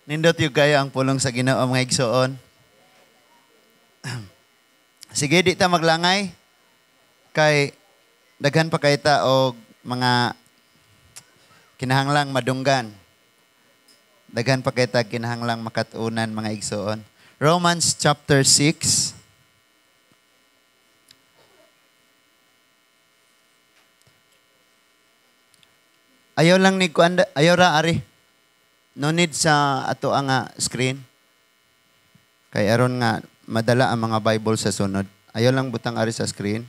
Nindot yung kayo ang pulong sa Ginoo mga igsoon. Sige, di ta maglangay. Kay daghan pa kay ta og mga kinahanglang madunggan. Daghan pa kay ta kinahanglang makatunan mga igsoon. Romans chapter 6. Ayaw lang ni kuanda, ayaw ra ari. No need sa ato ang screen. Kay aron nga madala ang mga Bible sa sunod. Ayaw lang butang ari sa screen.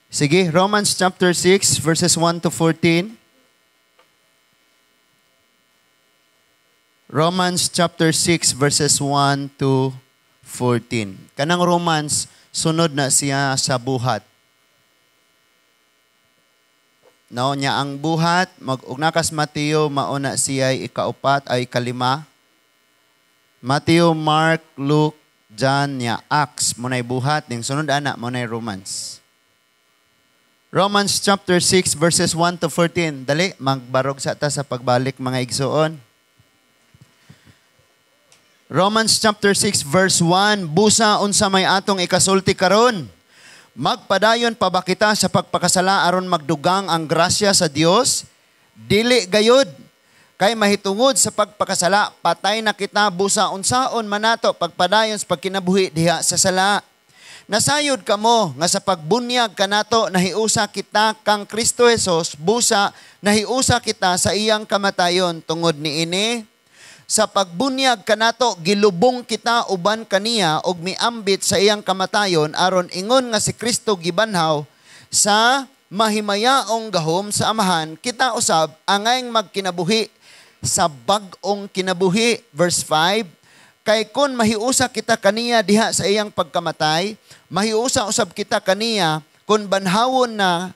Sige, Romans chapter 6 verses 1 to 14. Romans chapter 6 verses 1 to 14. Kanang Romans sunod na siya sa buhat. No, niya ang buhat, mag-ugnakas Mateo, mauna siya ay ikaupat ay kalima. Mateo, Mark, Luke, John, niya Acts, munay buhat, ning sunod ana, munay Romans. Romans chapter 6 verses 1 to 14. Dali, magbarog sa ta sa pagbalik mga igsoon. Romans chapter 6 verse 1, busa unsa may atong ikasulti karon. Magpadayon pa ba kita sa pagpakasala aron magdugang ang grasya sa Dios? Dili gayud. Kay mahitungod sa pagpakasala, patay na kita busa unsaon manato pagpadayon sa pagkinabuhi diha sa sala. Nasayod kamo nga sa pagbunyag kanato nahiusa kita kang Kristo Jesus, busa nahiusa kita sa iyang kamatayon tungod niini. Sa pagbunyag kanato gilubong kita uban kaniya og miambit sa iyang kamatayon aron ingon nga si Kristo gibanhaw sa mahimayaong gahom sa amahan kita usab angayng magkinabuhi sa bag-ong kinabuhi. Verse 5, kay kun mahiusa kita kaniya diha sa iyang pagkamatay, mahiusa usab kita kaniya kun banhawon na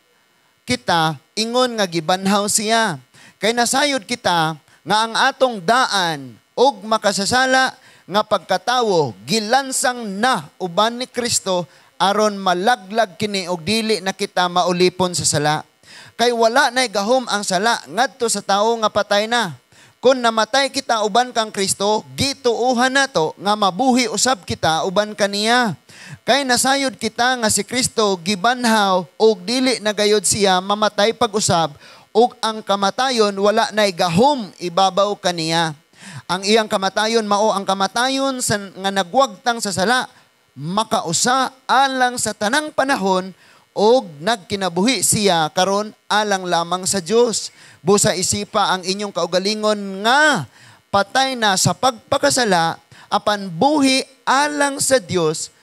kita ingon nga gibanhaw siya. Kay nasayod kita nga ang atong daan og makasasala nga pagkatawo gilansang na uban ni Kristo aron malaglag kini og dili na kita maulipon sa sala. Kay wala nay gahom ang sala ngadto sa tawo nga patay na. Kung namatay kita uban kang Kristo, gituuhan nato nga mabuhi usab kita uban kaniya. Kay nasayod kita nga si Kristo gibanhaw og dili na gayud siya mamatay pag-usab ug ang kamatayon wala nay gahom ibabaw kaniya. Ang iyang kamatayon mao ang kamatayon nga nagwagtang sa sala, makausa alang sa tanang panahon ug nagkinabuhi siya karon alang lamang sa Dios. Busa isipa ang inyong kaugalingon nga patay na sa pagpakasala apan buhi alang sa Dios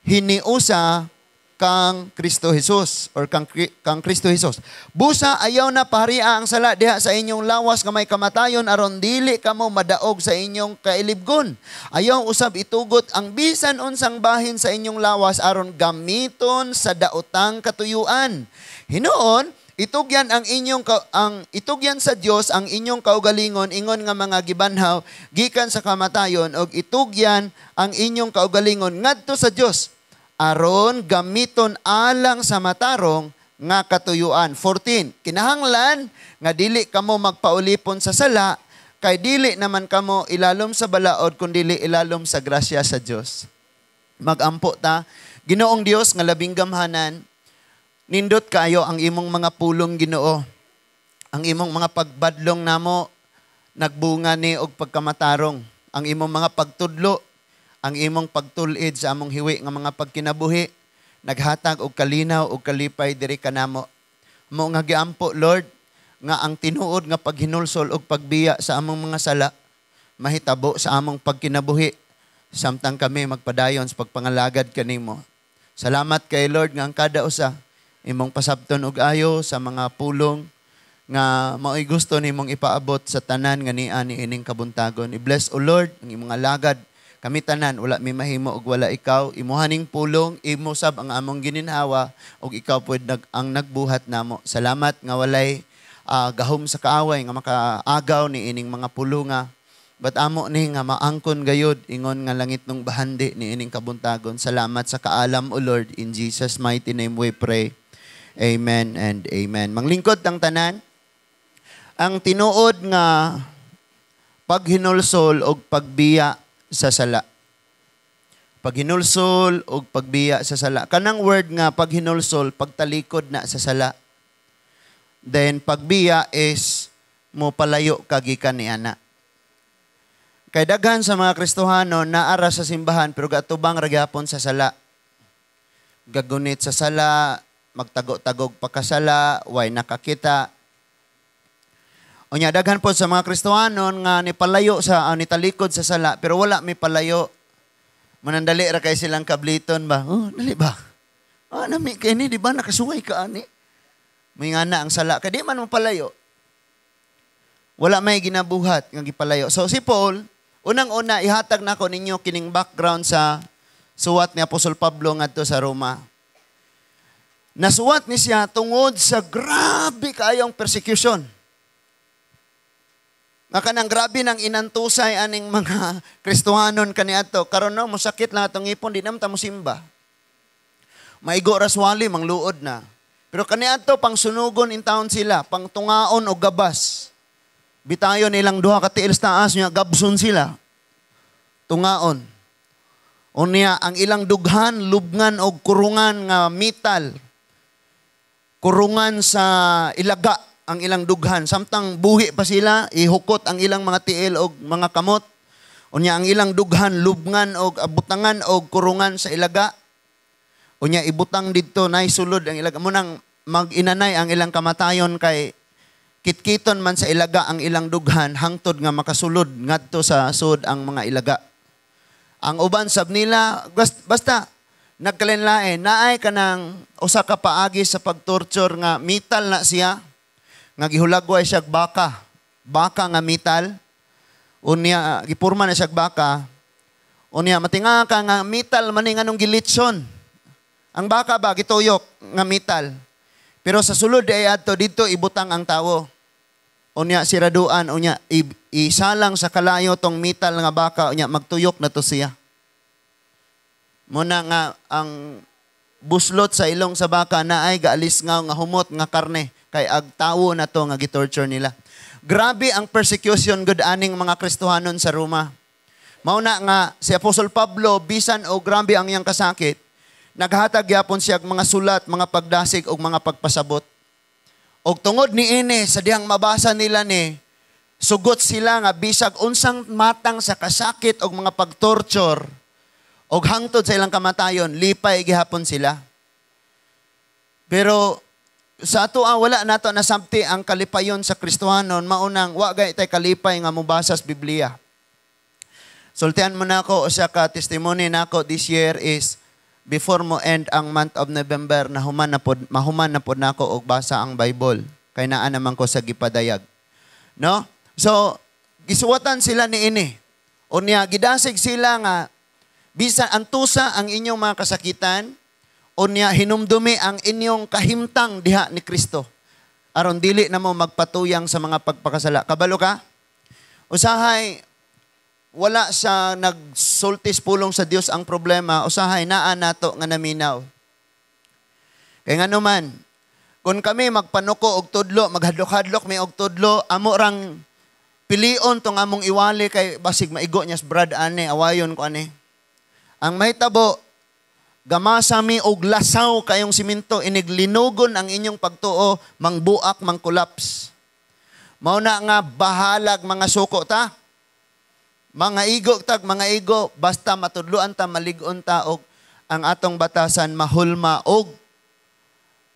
hiniusa kang Kristo Jesus or kang Kristo Jesus. Busa ayaw na paharia ang sala diha sa inyong lawas nga may kamatayon aron dili kamo madaog sa inyong kailibgon. Ayaw usab itugot ang bisan unsang bahin sa inyong lawas aron gamiton sa daotang katuyuan. Hinuon itugyan itugyan sa Dios ang inyong kaugalingon ingon nga mga gibanhaw gikan sa kamatayon og itugyan ang inyong kaugalingon ngadto sa Dios aron gamiton alang sa matarong nga katuyuan. 14. Kinahanglan nga dili kamo magpaulipon sa sala kay dili naman kamo ilalom sa balaod kun dili ilalom sa grasya sa Dios. Magampo ta, Ginoong Dios nga labing gamhanan, nindot kayo ang imong mga pulong Ginoo. Ang imong mga pagbadlong namo nagbunga ni og pagkamatarong. Ang imong mga pagtudlo, ang imong pagtulid sa among hiwi nga mga pagkinabuhi, naghatag og kalinaw og kalipay diri kanamo. Mo nga giampo Lord nga ang tinuod nga paghinulsol og pagbiya sa among mga sala mahitabo sa among pagkinabuhi samtang kami magpadayon sa pagpangalagad kanimo. Salamat kay Lord nga ang kada usa imong pasabton og ayo sa mga pulong nga mao'y gusto nimong ipaabot sa tanan nga niani ining kabuntagon. I-bless o Lord ang imong alagad. Kami tanan, wala mi mahimo og wala ikaw. Imuhaning pulong, imusab ang among gininhawa og ikaw pud ang nagbuhat namo. Salamat nga walay gahom sa kaaway nga makaagaw ni ining mga pulunga. But amo ni nga maangkon gayud ingon nga langit nung bahandi ni ining kabuntagon. Salamat sa kaalam o Lord. In Jesus mighty name we pray. Amen and amen. Manglingkod tang tanan. Ang tinuod nga paghinulsol o pagbiya sa sala. Paghinulsol o pagbiya sa sala. Kanang word nga paghinulsol, pagtalikod na sa sala. Then pagbiya is mo palayo kagikan ni ana. Kay daghan sa mga Kristohano naara sa simbahan pero gatubang ra gyapon sa sala. Gagunit sa sala, magtago-tagog pakasala, way nakakita. Unya daghan po sa mga Kristohano nga nipalayo sa nitalikod sa sala pero wala may palayo. Manandali ra kay silang kabliton ba? Oh, dali ba? Nami kay ni di ba nakasuway ka ani? May nga na ang sala kay di man mo palayo. Wala may ginabuhat nga gipalayo. So si Paul, unang-una ihatag nako ninyo kining background sa suwat ni Apostol Pablo ngadto sa Roma. Nasuwat ni siya tungod sa grabe kaayong persecution. Nga kanang grabe nang inantusay aning mga Kristohanon kaniadto. Karon na mosakit lang atong ipon, di naman ta mosimba. Maigo raswali mangluod na. Pero kaniadto pang sunugon in town sila, pang tungaon o gabas. Bitayon nilang duha ka tiil sa taas niya, gabson sila. Tungaon. Unya ang ilang dughan, lubngan o kurungan nga metal. Kurungan sa ilaga ang ilang dughan. Samtang buhi pa sila, ihukot ang ilang mga tiil o mga kamot. Unya ang ilang dughan, lubngan o abutangan o kurungan sa ilaga. Unya ibutang dito, naisulod ang ilaga. Munang mag-inanay ang ilang kamatayon kay kitkiton man sa ilaga ang ilang dughan, hangtod nga makasulod ngadto sa sud ang mga ilaga. Ang uban sab nila, basta nagkalinlain, naay ka ng usa ka paagi sa pagtorture nga metal na siya, nga gihulagway siya baka nga metal, unya gipurma na siya baka, unya matinga ka nga metal maning anong gilitson. Ang baka ba gituyok nga metal. Pero sa sulod ay adto dito ibutang ang tawo. Unya siraduan, unya isalang sa kalayo tong metal nga baka, unya magtuyok na to siya. Muna nga ang buslot sa ilong sa baka na ay gaalis nga humot nga karne kay ag tawo na to nga gitorture nila. Grabe ang persecution gud aning mga Kristohanon sa Roma. Mauna nga si Apostol Pablo bisan o grabe ang iyang kasakit, naghatag gyapon siya mga sulat, mga pagdasig og mga pagpasabot. Og tungod ni ini sa dihang mabasa nila ni sugot sila nga bisag unsang matang sa kasakit og mga pagtorture og hangtod sa ilang kamatayon, lipay gihapon sila. Pero sa ato wala nato nasabti ang kalipayon sa Kristohanon, maunang wa gay tay kalipay nga mobasa sa Biblia. Sultian mo nako usa ka testimony nako this year is before mo end ang month of November, mahuman na pod nako og basa ang Bible. Kay naa naman ko sa gipadayag. No? So, gisuwatan sila ni ini. Unya gidasig sila nga bisan antusa ang inyong mga kasakitan, unya hinumdumi ang inyong kahimtang diha ni Kristo. Aron dili na mo magpatuyang sa mga pagpakasala. Kabalo ka? Usahay wala sa nagsultis pulong sa Dios ang problema, usahay naa nato nga naminaw. Kaya nga naman, kung kami magpanuko og tudlo, maghadlok-hadlok may og tudlo, amo rang pilion tong among iwali kay basig maigo niya sa brad ane, awayon ko ane. Ang mahitabo, gamasa mi og lasaw kayong simento, iniglinugon ang inyong pagtuo, mangbuak, mangkulaps. Mao na nga bahalag mga suko ta. Mga igo, basta matudluan ta, maligon ta, og ang atong batasan mahulma, og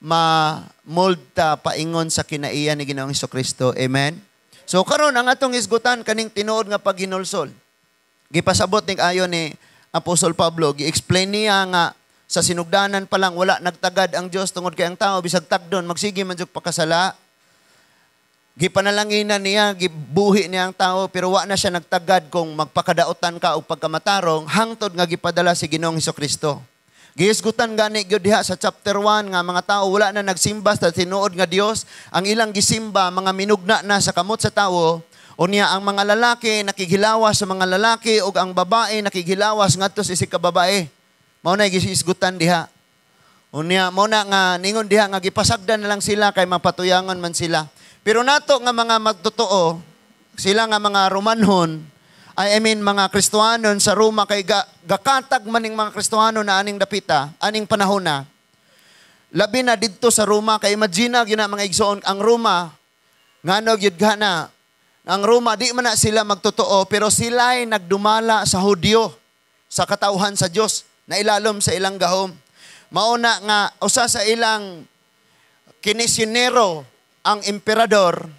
ma-mold ta paingon sa kinaiya ni Ginoong Hesukristo. Amen? So, karon ang atong isgutan, kaning tinuod nga paghinulsol. Gipasabot ni ayon ni Apostol Pablo, gi-explain niya nga sa sinugdanan pa lang, wala nagtagad ang Diyos tungod kay ang tao, bisag tagdon, magsige man jud pakasala. Gipanalanginan niya, gibuhi niya ang tao, pero wa na siya nagtagad kung magpakadaotan ka o pagkamatarong, hangtod nga gipadala si Ginoong Hesukristo. Gihisgutan gani gyud diha sa chapter 1 nga mga tao wala na nagsimba sa tinuod nga Dios, ang ilang gisimba mga minugna na sa kamot sa tao, unya ang mga lalaki nakighilawas sa mga lalaki ug ang babae nakighilawas ngadto sa isig ka babae. Mao na gihisgutan diha. Unya mao na nga ningon diha nga gipasagdan na lang sila kay mapatuyangon man sila. Pero nato nga mga magtotoo, sila nga mga Romanhon, I mean mga Kristohanon sa Roma kay gakatag maning mga Kristohano na aning dapita, aning panahon na. Labi na didto sa Roma kay imagine gyud na mga igsoon ang Roma ngano gyud na ang Roma di man na sila magtotoo pero sila ay nagdumala sa Hudyo sa katauhan sa Dios na ilalom sa ilang gahom. Mauna nga usa sa ilang kinisinero ang emperador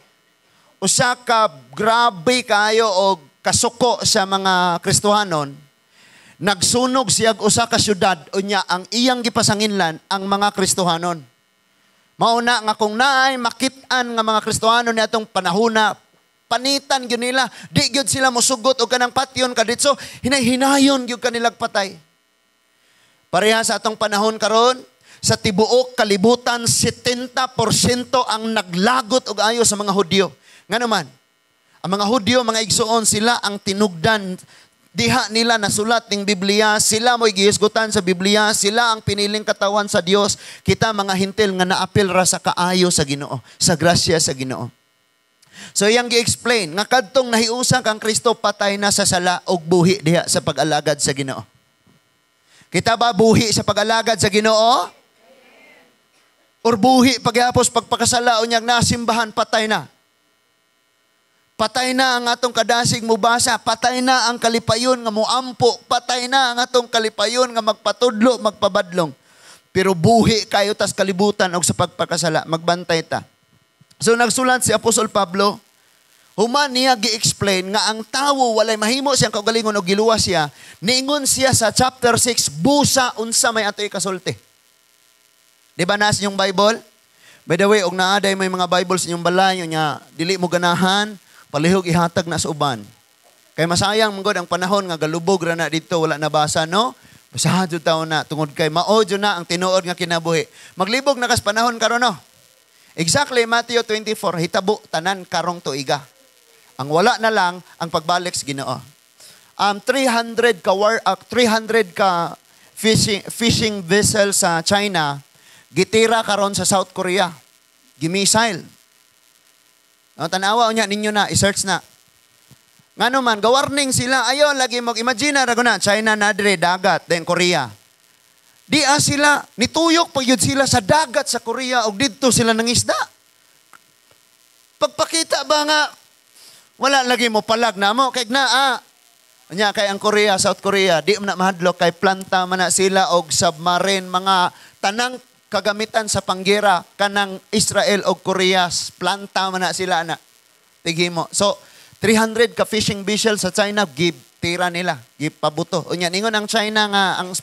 usa ka grabe kayo og kasuko sa mga Kristohanon, nagsunog siyag usa ka syudad unya ang iyang gipasanginlan ang mga Kristohanon. Mauna nga kung naay makit-an nga mga Kristohanon niadtong panahona, panitan gyud nila, di gyud sila mosugot og kanang patyon kaditso, hinay-hinayon gyud kanilang patay. Pareha sa atong panahon karon, sa tibuok kalibutan 70% ang naglagot og ayo sa mga Hudyo. Ngano man, ang mga Hudyo, mga igsoon, sila ang tinugdan. Diha nila nasulat ng Biblia, sila mo'y gihisgutan sa Biblia, sila ang piniling katawan sa Dios. Kita mga hintil nga naapil ra sa kaayo sa Ginoo, sa grasya sa Ginoo. So iyang gi-explain, nga kadtong nahiusa kang Kristo patay na sa sala og buhi diha sa pag-alagad sa Ginoo. Kita ba buhi sa pag-alagad sa Ginoo? Or buhi paghapos pagpakasala unyag nasimbahan patay na? Patay na ang atong kadasig mubasa, patay na ang kalipayon nga muampo, patay na ang atong kalipayon nga magpatudlo, magpabadlong. Pero buhi kayo tas kalibutan og sa pagpakasala, magbantay ta. So nagsulat si Apostol Pablo, human niya gi-explain nga ang tawo walay mahimo siyang kaugalingon og giluwas siya, niingon siya sa chapter 6, busa unsa may atoy kasulti. Di ba nas inyong Bible? By the way, og naaday may mga Bible sa inyong balay nya dili mo ganahan, palihog ihatag na sa uban. Kay masayang mong ang panahon nga galubog ra na dito, wala nabasa, no? Basahan jud taon na, tungod kay mao jud na ang tinuod nga kinabuhi. Maglibog na kas panahon karon, no? Exactly, Matthew 24, hitabo tanan karong tuiga. Ang wala na lang ang pagbalik sa Ginoo. 300 ka fishing vessel sa China, gitira karon sa South Korea. Gimisail. Tanawa niya ninyo na, i-search na. Ngano man, gawarning sila, ayon lagi mag-imagine na na, China na dire, dagat, then Korea. Di sila, nituyok pag yun sila sa dagat sa Korea, o dito sila nangisda. Pagpakita ba nga, wala lagi mo palag na mo, kaya na, Anya kay ang Korea, South Korea, di man na mahadlok, kay planta man na sila, og submarine, mga tanang kagamitan sa panggera kanang Israel o Korea, planta man na sila na. Tigimo. So, 300 ka fishing vessel sa China, tira nila, pabuto. Unya, ningon ang China nga, ang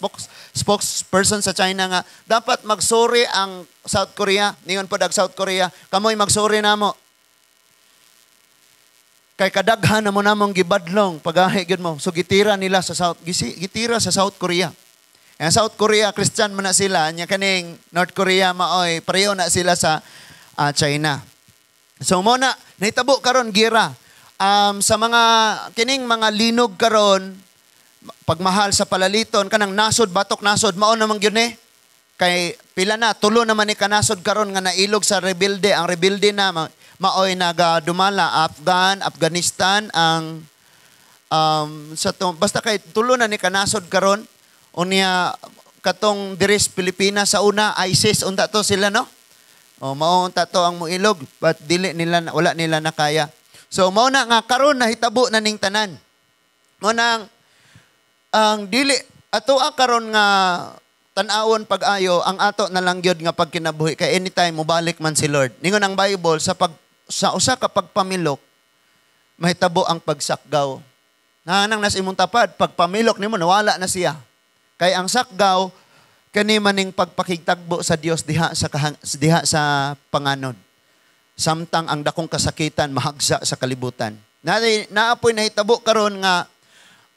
spokesperson sa China nga, dapat magsuri ang South Korea, ningon po dag South Korea, kamoy magsuri na mo. Kay kadaghan na mo namong gibadlong, pag-ahigid mo. So, gitira nila sa gitira sa South Korea. Ang South Korea, Christian man na sila, nya kaning North Korea maoy, pareho na sila sa China. So muna, nahitabo karon gira. Sa mga kining mga linog karon, pagmahal sa palaliton, kanang nasod, batok nasod, mao naman gyud ni. Kay pila na, tulo naman ni kanasod karon nga nailog sa rebelde. Ang rebelde na maoy nagadumala, Afghanistan, ang basta kay tulo na ni kanasod karon. Unya katong diris Pilipinas sa una, ISIS unta to sila, no? O mao unta to ang muilog, but dili nila, wala nila nakaya. So mao na nga karon nahitabo na ning tanan. Mao nang ang dili ato karon nga tan-awon pag-ayo ang ato na lang gyud nga pagkinabuhi kay anytime mobalik man si Lord. Ningon ang Bible sa usa ka pagpamilok mahitabo ang pagsakgaw. Nanang nas imong tapad pagpamilok nimo nawala na siya. Kay ang sakgaw, kani maning pagpakigtagbo sa Dios diha sa panganod. Samtang ang dakong kasakitan mahagsa sa kalibutan. Naapoy nahitabo karon nga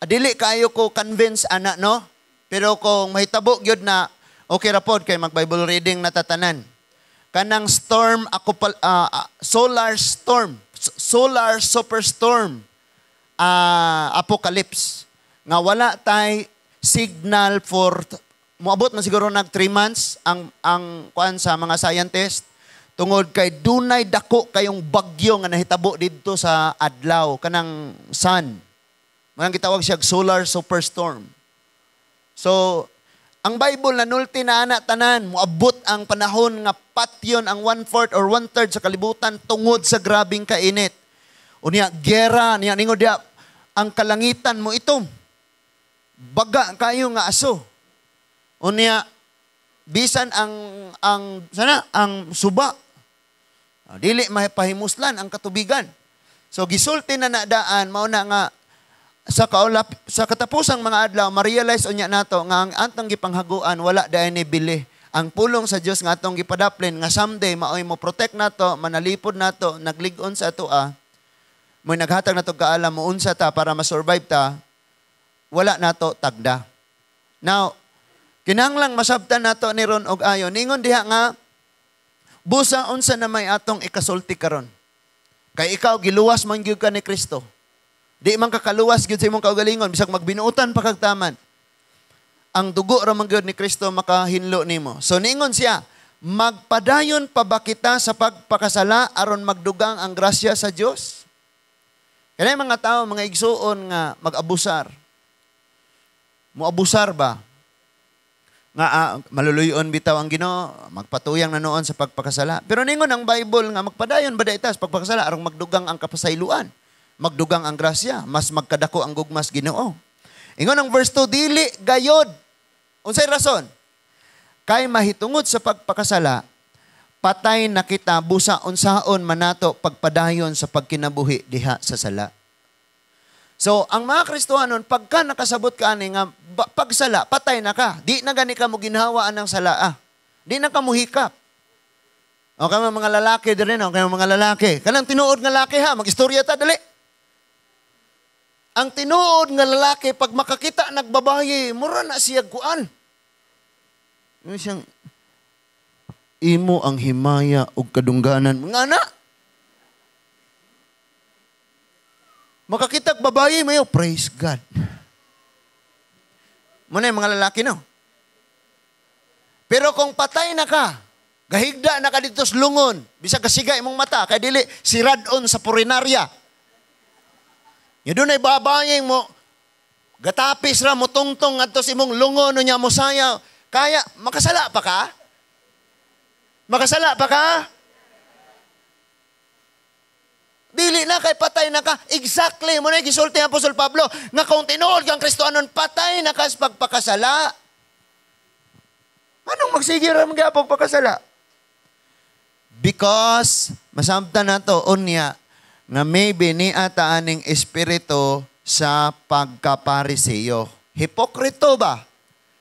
dili kayo ko convince ana, no? Pero kung mahitabo gyud na okay ra pod kay mag-Bible reading natatanan. Kanang storm solar superstorm apocalypse nga wala tay signal for moabot man siguro nag 3 months ang kuan sa mga scientist Tungod kay dunay dako kayong bagyo nga nahitabo didto sa adlaw kanang sun. Manang gitawag siya solar superstorm. So, ang Bible nanulti na ana tanan, moabot ang panahon nga patyon ang 1/4 or 1/3 sa kalibutan tungod sa grabing kainit. Unya gera niya ningo dia ang kalangitan mo ito. Baga kayo nga aso. Unya bisan ang suba. Dili mapahimuslan ang katubigan. So gisulti na nadaan mao na nga sa katapusang mga adlaw, ma-realize unya nato nga ang atong gipanghaguan wala dayon ni bili. Ang pulong sa Dios nga atong gipadaplin nga someday maoy mo protect nato, manalipod nato, naglig-on sa atoa. Mo'y naghatag nato kaalam mo unsa ta para ma-survive ta. Wala nato tagda. Now, kinahanglang masabtan nato ni ron og ayon. Ningon diha nga busa unsa na may atong ikasulti karon. Kay ikaw giluwas man gyud ka ni Kristo. Di man kakaluwas gyud sa imong kaugalingon bisag magbinuotan pa kag taman. Ang dugo ra man gyud ni Kristo makahinlo nimo. So ningon siya, magpadayon pa ba kita sa pagpakasala aron magdugang ang grasya sa Dios? Kanay mga tao mga igsuon nga mag-abusar. Moabusar ba? Nga maluluyon bitaw ang Ginoo, magpatuyang na noon sa pagpakasala. Pero ningon ang Bible nga magpadayon ba dayta sa pagpakasala aron magdugang ang kapasayloan? Magdugang ang grasya, mas magkadako ang gugmas Ginoo. Ingon ang verse 2, dili gayod. Unsay rason? Kay mahitungod sa pagpakasala, patay na kita busa unsaon manato pagpadayon sa pagkinabuhi diha sa sala. So, ang mga Kristohanon, pagka nakasabot ka ani nga pagsala, patay na ka. Di na gani ka mo ginhawaan ng sala. Di na ka mo hikap. O kaya mga lalaki din rin, o kaya mga lalaki. Kanang tinuod nga lalaki ha, mag-istorya ta, dali. Ang tinuod nga lalaki, pag makakita nagbabayi, mura na siya kuan. Yung siyang, imo ang himaya o kadungganan. Mga anak. Makakita babayi mayo, praise God. Muna yung mga lalaki, no? Pero kung patay na ka, gahigda na ka dito sa lungon, bisa kasigay mong mata, kaya dili, siradon sa purinarya. Yung doon ay babaying mo, gatapis ra mo tungtong at sa imong lungon niya mo sayaw. Kaya, makasala pa ka? Makasala pa ka? Dili na kay patay na ka. Exactly. Muna yung gisulti ng Apostol Pablo nga kung tinuod kang Kristohanon, patay na ka sa pagpakasala. Anong magsigir ang mga pagpakasala? Because, masamta na to, unya, nga maybe ni ata aning espiritu sa pagkapariseyo. Hipokrito ba?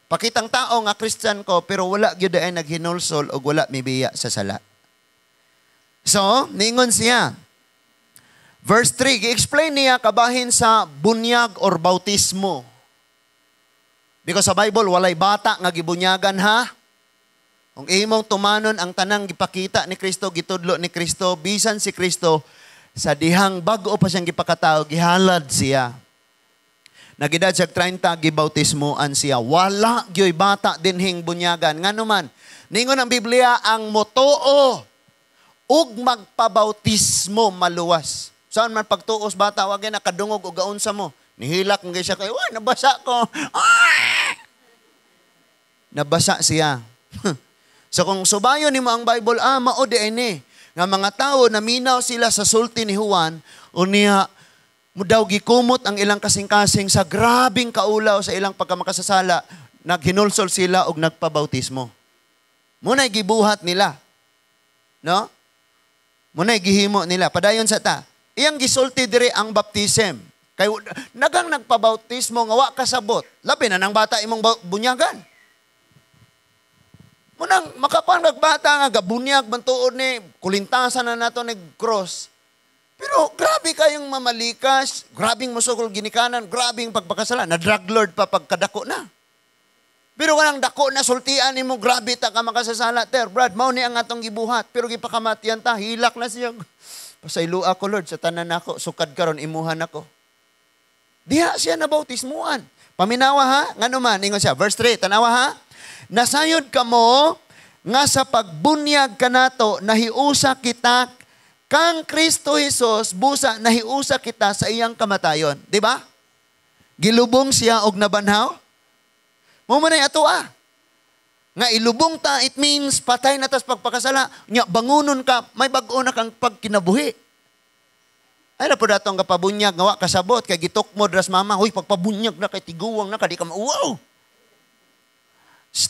Pakitang tao nga Christian ko, pero wala gyud ay naghinulsol o wala mibiya sa sala. So, ningon siya, verse 3, gi-explain niya kabahin sa bunyag or bautismo. Because sa Bible, walay bata nga gibunyagan ha. Kung imong tumanon ang tanang gipakita ni Kristo, gitudlo ni Kristo, bisan si Kristo, sa dihang bago pa siyang gipakatao, gihalad siya. Nagidad siya 30, gibautismoan siya. Wala gyoy bata dinhing bunyagan. Nga naman, ningon ang Biblia, ang motoo, ug magpabautismo maluwas. Saan man pagtuos bata, wag na kadungog o gaunsa mo. Nihilak ng siya kayo, ay, nabasa ko. Ah! Nabasa siya. So kung subayon ni mo ang Bible, mao di ini. Nga mga tao, naminaw sila sa sulti ni Juan, unya, mudaw gikumot ang ilang kasing-kasing sa grabing kaulaw sa ilang pagkamakasasala, naghinulsol sila og nagpabautismo. Muna'y gibuhat nila. No? Muna'y gihimo nila. Padayon sa ta. Iyang gisulti diri ang baptism. Kay nagang nagpabautismo nga wa kasabot. Labi na nang bata imong bunyagan. Munang makakuan nagbata nga gabunyag bantuod ni kulintasan na nato ni cross. Pero grabe kayong mamalikas, grabing musukol ginikanan, grabing pagpakasala, na drug lord pa pagkadako na. Pero walang dako na sultian nimo, grabe ta ka makasasala ter. Brad, mao ni ang atong gibuhat, pero gipakamatian ta, hilak na siya. Pasaylo ako Lord sa tanan nako, sukad karon imuhan ako. Diha siya na bautismuan. Paminawa ha, ngano man ingon siya. Verse 3, tanawa ha. Nasayod kamo nga sa pagbunyag kanato nahiusa kita kang Kristo Jesus busa nahiusa kita sa iyang kamatayon. Di ba? Gilubong siya og nabanhaw. Mo man ay ato nga ilubong ta, it means patay na tas pagpakasala. Nya bangunon ka, may bag-o na kang pagkinabuhi. Ay na po datong kapabunyag, nga wa kasabot, kay gitok mo dras mama, huy, pagpabunyag na, kay tiguwang na, kadi ka wow!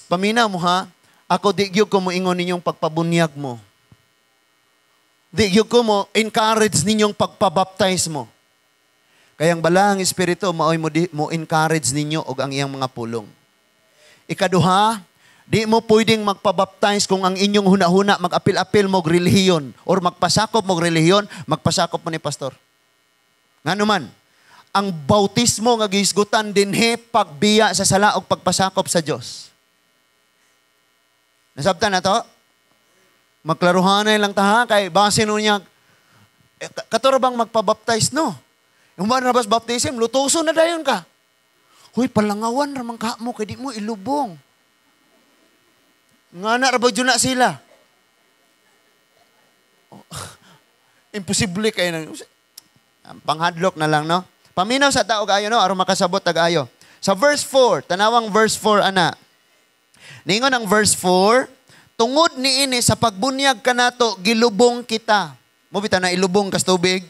Paminaw mo ha, ako di gyud ko mo ingon ninyong pagpabunyag mo. Di gyud ko mo encourage ninyong pagpabaptize mo. Kayang balang espiritu, maoy mo encourage ninyo og ang iyang mga pulong. Ikaduha, di mo pwedeng magpabaptize kung ang inyong hunahuna mag-apil-apil mo relihiyon or magpasakop mo relihiyon, magpasakop mo ni pastor. Nga naman, ang bautismo nga gihisgutan dinhi pagbiya sa sala o pagpasakop sa Dios. Nasabtan na to? Magklaruhanay lang taha kay base no niya katuro bang magpabaptize no? Yung mga nabas baptism, lutuso na dayon ka. Huy, palangawan ramang ka mo, kaya di mo ilubong. Nga na, rabag na sila. Oh, imposible kayo nang... Panghadlok na lang, no? Paminaw sa tao gayo, no? Aron makasabot tagayo. Sa verse 4, tanawang verse 4, ana. Ningon ang verse 4, tungod niini sa pagbunyag kanato gilubong kita. Mo bitaw na ilubong kas tubig.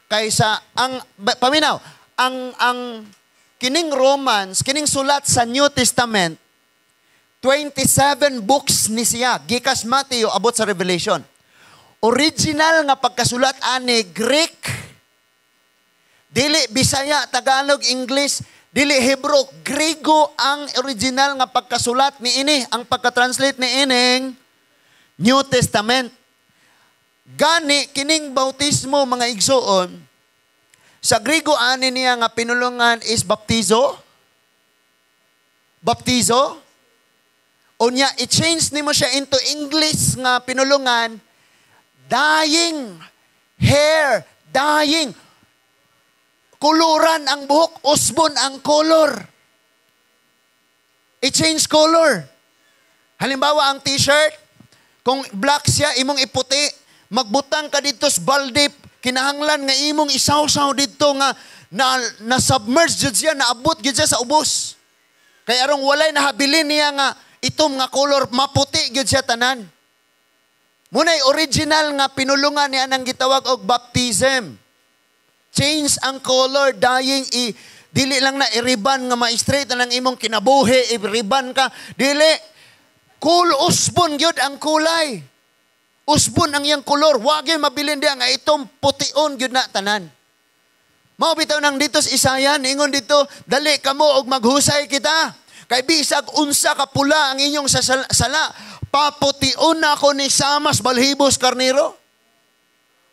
Kaysa ang paminaw, ang kining Romans, kining sulat sa New Testament, 27 books ni siya, gikas Mateo abot sa Revelation. Original nga pagkasulat ani Greek, dili Bisaya, Tagalog, English, dili Hebrew, Griego ang original nga pagkasulat ni ini, ang pagka-translate ni ining New Testament. Gani kining bautismo mga igsoon, sa Griego ani niya nga pinulungan is baptizo. Baptizo. Unya, i-change nimo siya into English nga pinulungan, dyeing, hair, dyeing. Kuluran ang buhok, usbon ang color. I-change color. Halimbawa, ang t-shirt, kung black siya, imong iputi, magbutang ka dito sa balde, kinahanglan nga imong isaw-saw dito nga na-submerge jud siya, naabot jud siya sa ubos. Kaya arong walay nahabilin niya nga, itom nga color, maputi gyud siya tanan. Muna'y original nga pinulungan niya nang gitawag og baptism. Change ang color, dyeing, dili lang na i-ribbon nga ma-straight na lang imong kinabuhi, i-ribbon ka. Dili, cool usbon gyud ang kulay. Usbon ang iyang color. Wag yung mabilin diya nga itom pution gyud na tanan. Mao bitaw nang dito sa Isayan, ingon dito, dali kamo og maghusay kita. Kay bisag unsa ka pula ang inyong sala, papution na ako ni Samas Balhibos Carnero.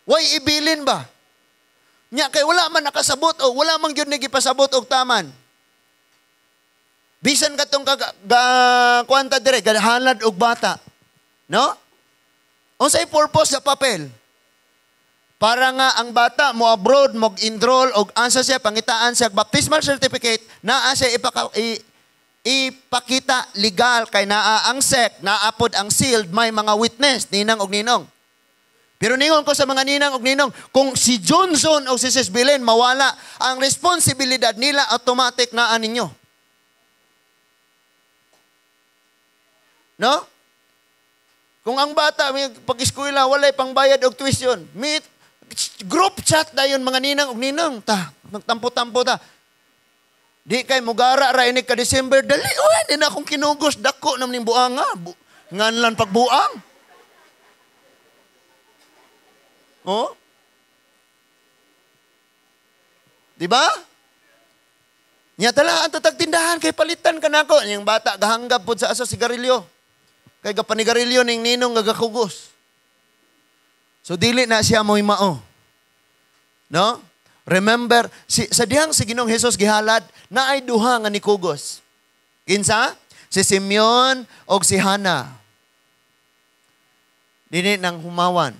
Way ibilin ba? Nya kay wala man nakasabot o wala man gyud nagipasabot og taman. Bisan katong kwanta dire halad og bata. No? Unsay purpose sa papel? Para nga ang bata mo abroad, mag-enroll og ansa siya pangitaan sa baptismal certificate, naa siya ipakita legal kay naa ang sect, naapod ang sealed, may mga witness, ninang og ninong. Pero ningon ko sa mga ninang og ninong, kung si Johnson o si Sis Belen mawala, ang responsibilidad nila automatic na ninyo. No? Kung ang bata, pag-eskwela, walay pangbayad og tuition, group chat dayon mga ninang og ninong, magtampo-tampo ta. Di kay mugara ra ini ka December dali di na akong kinugos dako nam ning buanga nganlan pagbuang. Oh? Di ba? Nya tala ang tatagtindahan kay palitan kanako yung bata gahanggap pud sa aso sigarilyo. Kay gapanigarilyo ning ninong gagakugos. So dili na siya mo'y mao. No? Remember, sa dihang si Ginoong Hesus gihalad, na ay duha nga ni Kugos. Kinsa? Si Simeon o si Hana. Dini nang humawan.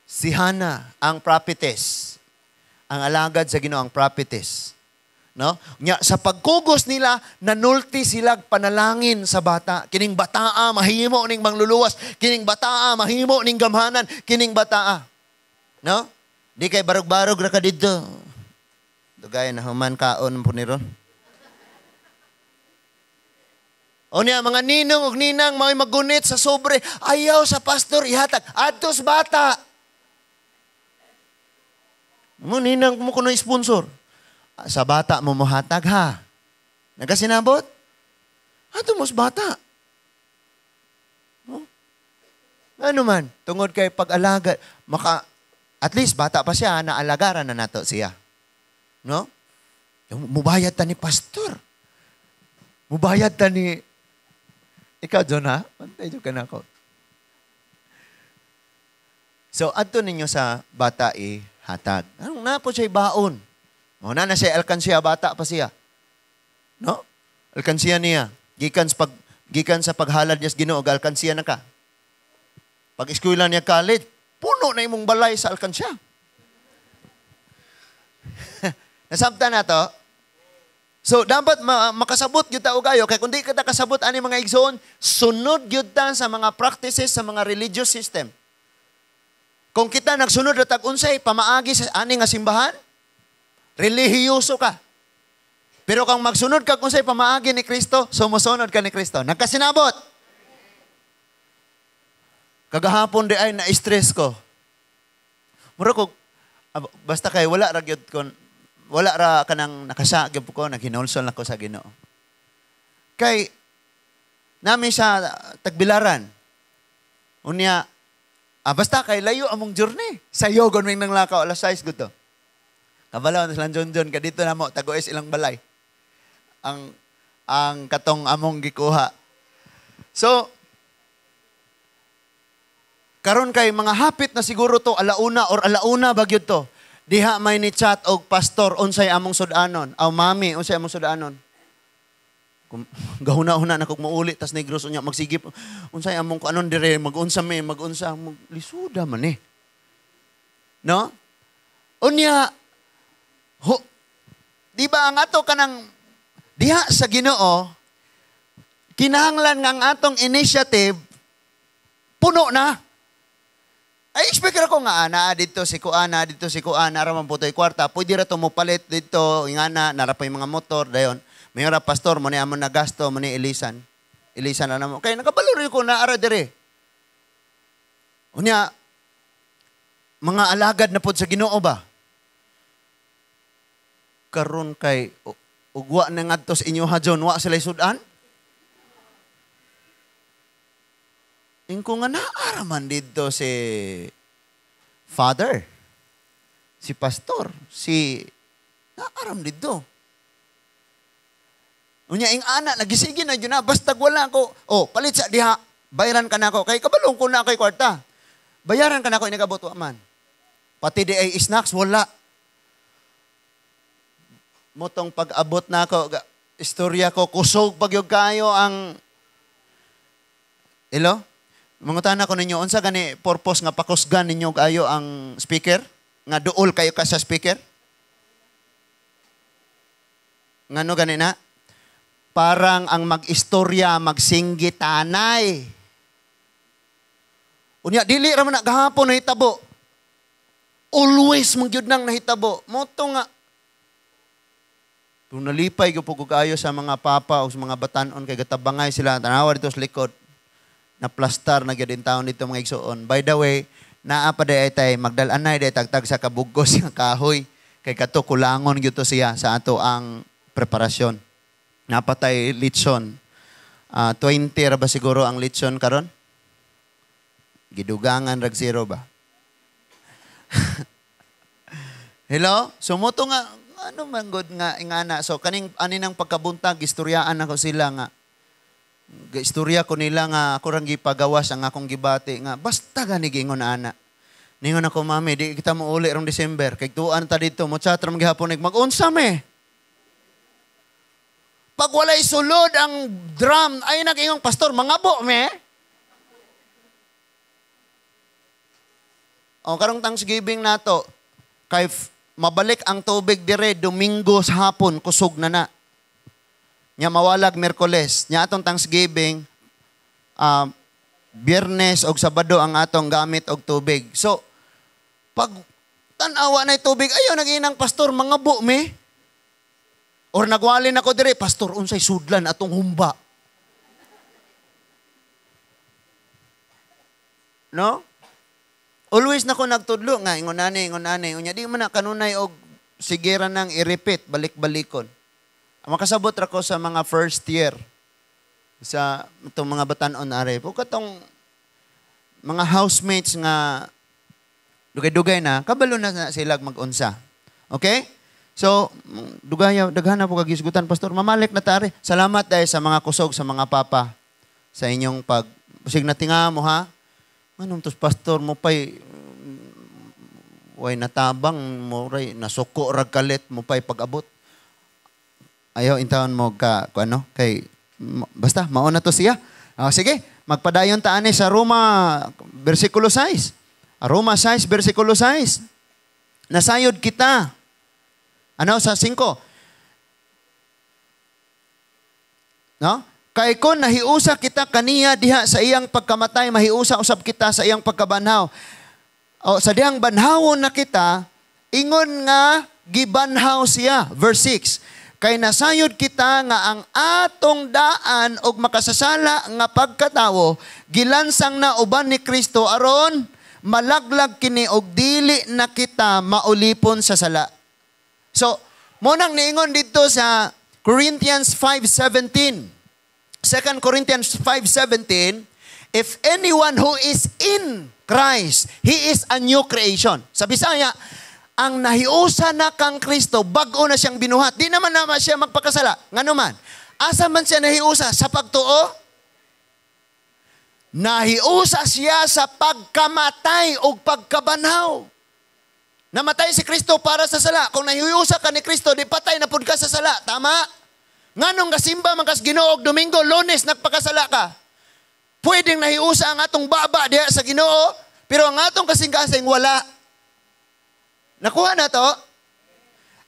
Si Hana, ang prophetess. Ang alagad sa Ginoo, ang prophetess. No? Nya sa pagkugos nila, nanulti sila panalangin sa bata. Kining bataa mahimo ning mangluluwas, kining bataa mahimo ning gamhanan, kining bataa. No? Di kay barog-barog ra ka didto. Dugay na human kaon po ni ron. O niya, mga ninong ug ninang may magunit sa sobre, ayaw sa pastor ihatag adto sa bata. Mo ninang mo kuno sponsor. Sa bata mo mohatag ha. Nagasinabot? Ato mo sa bata. No? Ano man, tungod kay pag-alaga, at least bata pa siya, naalagaran na nato siya. No? Mubayad ta ni pastor. Mubayad ta ni... Ikaw, John, ha? Pantay ka na ako. So, adto ninyo sa bata hatag. Anong na po siya baon? Muna na siya alkansiya, bata pa siya. No? Alkansiya niya. Gikan sa paghalad niya sa Ginoo, alkansiya na ka. Pag eskwela niya college, puno na imong balay sa alkansya. Nasabta na to? So, dapat makasabot yun ta o kayo. Kaya kung di kita kasabot, ani mga igsoon, sunod yun ta sa mga practices, sa mga religious system. Kung kita nagsunod na tag-unsay, pamaagi sa ani nga simbahan, relihiyoso ka. Pero kung magsunod ka kung sa'y pamaagi ni Kristo, sumusunod ka ni Kristo. Nagkasinabot. Kagahapon di ay na-stress ko. Mura ko, basta kay wala ra gyud kon, wala ra kanang nakasagip ko, naghinulsol ako sa Ginoo. Kay, namin sa tagbilaran. Unya, basta kay layo among journey. Sayo, gunwing nang lakaw, alas 6 guto. Kabalaw na silang John, kadito na mo, tagoes ilang balay. Ang katong among gikuha. So, karon kay mga hapit na siguro to, alauna bagyod to. Diha may ni chat og pastor, unsay among sudanon. Aw mami, unsay among sudanon. Gahuna-huna na kog mauli, tas negros unya, magsigip. Unsay among anon dire, mag-unsa, lisuda man eh. No? Unya, di ba ang ato kanang diha sa Ginoo, kinahanglan nga ang atong initiative, puno na. Ay, expect ko nga, dito si Kuana, raman po ito'y kwarta, pwede ra ito mo palit dito, ingana, narapay mga motor, dayon. Mayroon pastor, mo ni amon na gasto, mo ni Elisan na naman. Kaya nakabaluri ko na ara dire. Unya, mga alagad na po sa Ginoo ba? Karon kay ugwa na ngadto sa inyo ha John, wa sila sudan? Ingko nga naaraman dito si father, si pastor, naaram dito. Unya ing ana nagisigi na yun na, basta wala ko, palit sa diha, bayaran ka na ako, kay kabalong ko na kay kwarta. Bayaran ka na ako, inagabot man. Pati di ay snacks, wala. Motong pag-abot na ako, istorya ko, kusog pagyog kayo ang, Mangutan ko ninyo, unsa gani purpose nga pakusgan ninyo kayo ang speaker? Nga duol kayo ka sa speaker? Ngano gani na? Parang ang mag-istorya, magsinggi tanay. Unya, dili raman na gahapon nahitabo. Always magyud nang nahitabo. Moto nga. Kung nalipay ko po kayo sa mga papa o sa mga batanon, kay gatabangay sila, tanawa dito sa likod. Na plastar na gyud taon dito mga igsoon. By the way, naa pa day tay magdalanay day tagtag sa kabugos nga kahoy kay kato kulangon gyud to siya sa ato ang preparasyon. Napatay litson. 20 ra ba siguro ang litson karon? Gidugangan rag zero ba? Hello? Sumuto nga ano man good nga ingana. So kaning aninang pagkabuntag istoryaan ako sila nga istorya ko nila nga ako rang gipagawas ang akong gibati nga basta gani gingon ana. Ningon ako mami, di kita mo uli rong December kay tuan ta dito mo chat ram gihapon mag-unsa me. Pag walay sulod ang drum ay nagingong pastor mangabo me. O karong Thanksgiving nato kay mabalik ang tubig dire Domingo sa hapon kusog na. Nya mawalag Miyerkules. Nya atong Thanksgiving Biyernes og Sabado ang atong gamit og tubig. So pag tan-awa na tubig, ayaw naginang pastor mangabo me. Or nagwalin ako dire, pastor unsay sudlan atong humba. No? Always na ko nagtudlo nga, ingonani. Unya di man na kanunay og sigira nang i-repeat, balik-balikon. Makasabot ra ko sa mga first year, sa itong mga batanon are. Kung katong mga housemates nga dugay-dugay na, kabalo na sila mag-unsa. Okay? So, daghan na po kagisgutan, pastor. Mamalik na tari. Salamat dahil sa mga kusog, sa mga papa, sa inyong sig na tinga mo ha. Anong tos pastor mo pa'y way natabang mo ray nasuko rag kalit mo pa'y pag-abot. Ayaw intawon mo kay basta mauna to siya. Sige, magpadayon ta ani sa Roma bersikulo 6. Roma 6 bersikulo 6. Nasayod kita. Ano sa 5? No? Kay kon nahiusa kita kaniya diha sa iyang pagkamatay, mahiusa usab kita sa iyang pagkabanhaw. O sa dihang banhawon na kita, ingon nga gibanhaw siya. Verse 6. Kay nasayod kita nga ang atong daan og makasasala nga pagkatawo, gilansang na uban ni Kristo aron malaglag kini og dili na kita maulipon sa sala. So, mo nang niingon dito sa Corinthians 5:17. 2 Corinthians 5:17, if anyone who is in Christ, he is a new creation. Sa Bisaya, ang nahiusa na kang Kristo, bag-o na siyang binuhat. Di naman siya magpakasala. Ngano man, asa man siya nahiusa? Sa pagtuo? Nahiusa siya sa pagkamatay o pagkabanhaw. Namatay si Kristo para sa sala. Kung nahiusa ka ni Kristo, di patay na pud ka sa sala. Tama? Nganong gasimba man kas Ginoo og Domingo, Lunes nagpakasala ka. Pwedeng nahiusa ang atong baba diha sa Ginoo, pero ang atong kasing-kasing wala. Nakuha na to?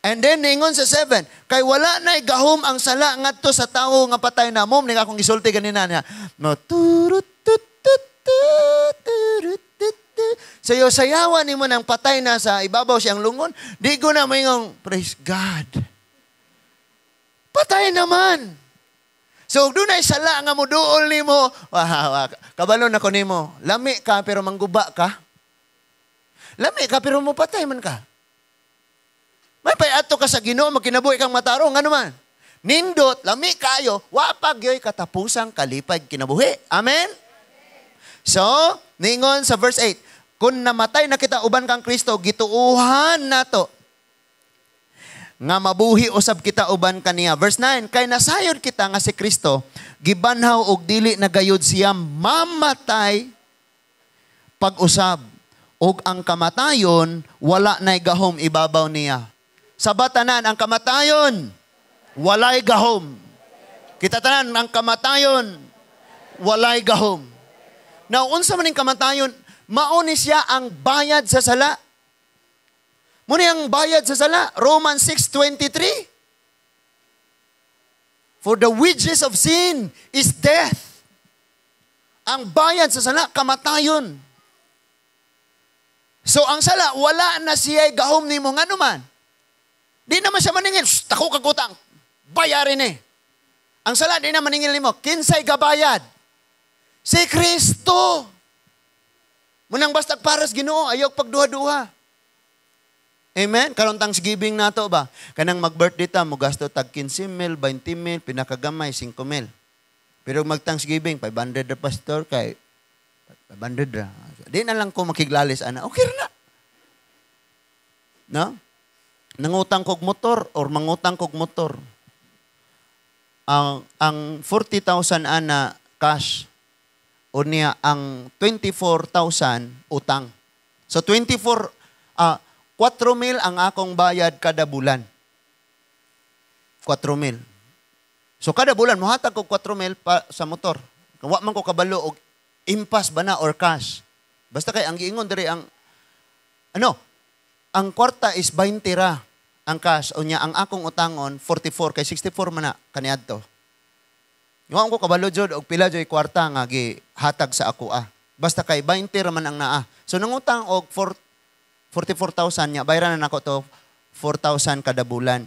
And then ningon sa 7, kay wala nay gahom ang sala ngadto sa tawo nga patay na. Mom ning akong gisulti ganina niya. No turut tut tut turut tut. Sayo sayawan nimo nang patay na sa ibabaw siyang lungon, di ko na mayong praise God. Patay naman. So, doon ay sala nga mo dool ni mo. Kabalo na ko ni mo. Lami ka pero mangguba ka. Lami ka pero mo patay man ka. May payato ka sa Ginoo, magkinabuhi kang matarong. Ano man? Nindot, lami kayo, wapag yo'y katapusang kalipay kinabuhi. Amen? So, ningon sa verse 8, kung namatay na kita uban kang Kristo, gituuhan na to. Nga mabuhi usab kita uban kaniya. Verse 9, kay nasayod kita nga si Kristo, gibanhaw og dili na gayud siya mamatay pag-usab. Og ang kamatayon, wala na'y gahom ibabaw niya. Sa batanan, ang kamatayon, walay gahom. Kita tanan, ang kamatayon, walay gahom. Now, unsa man ning kamatayon, mauni siya ang bayad sa sala. Muna ang bayad sa sala. Romans 6:23. For the wages of sin is death. Ang bayad sa sala, kamatayon. So ang sala, wala na siya gahom ni mo nga naman. Di naman siya maningil, tako kagutang, bayarin eh. Ang sala, di naman maningil ni mo, kinsay gabayad? Si Kristo. Munang basta paras Ginoo, ayaw pagduha-duha. Amen? Karon Thanksgiving nato ba? Kanang mag-birthday ta, mo gasto tag 15,000, 20,000, pinakagamay 5,000. Pero mag-Thanksgiving, 500 na pastor kay 500 ra. Di na lang ko makiglalis ana. Okay na. No? Nangutang kog motor or mangutang kog motor. Ang 40,000 ana cash o niya ang 24,000 utang. So 4,000 ang akong bayad kada bulan. 4,000. So kada bulan, muhatag ko 4,000 pa sa motor. Wa man ko kabalo og impas ba na or cash. Basta kay ang giingon diri ang ang kwarta is 20 ra. Ang cash, unya, ang akong utangon, 44, kay 64 man na, kaniadto. Ngayon ko kabalo jud og pila joy kwarta nga gihatag sa ako Basta kay 20 ra man ang naa. So nangutang og 44,000 nya, bayaran na nako to 4,000 kada bulan.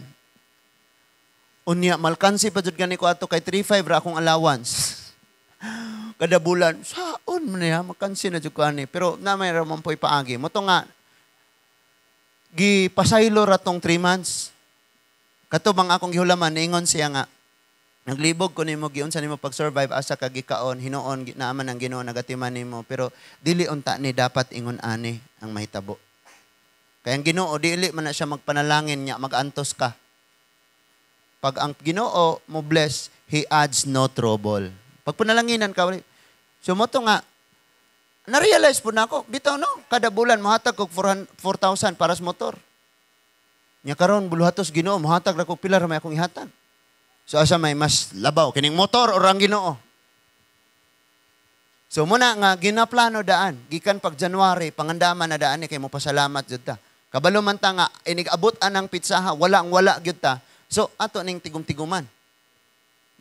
Unya malkansi pa jud gani ko ato kay 3,500 ra akong allowance. Kada bulan, saon man niya makansi na jud ko ani. Pero na may ra man poy paagi. Moto nga gipasaylo ra tong 3 months. Katubang akong gihulaman niingon siya nga naglibog ko nimo giunsa nimo pag-survive asa ka gikaon hinuon naaman ang Ginoo nagatiman nimo pero dili unta ni dapat ingon ani ang mahitabo. Kaya ang Ginoo dili man na siya magpanalangin niya magantos ka. Pag ang Ginoo mo bless, He adds no trouble. Pag panalanginan ka, so mo to nga na-realize po na ako bitaw no kada bulan mohatag og 4,000 para sa motor. Nya karon buluhatos Ginoo mohatag ra kog pila ra may akong ihatag. So asa may mas labaw, kining motor o ang Ginoo. So muna nga ginaplano daan, gikan pag January, pangandaman na daan ni kay mo pasalamat jud ta. Kabalo man ta nga inig-abutan ang pitsaha, wala gyud ta. So ato ning tigum-tiguman.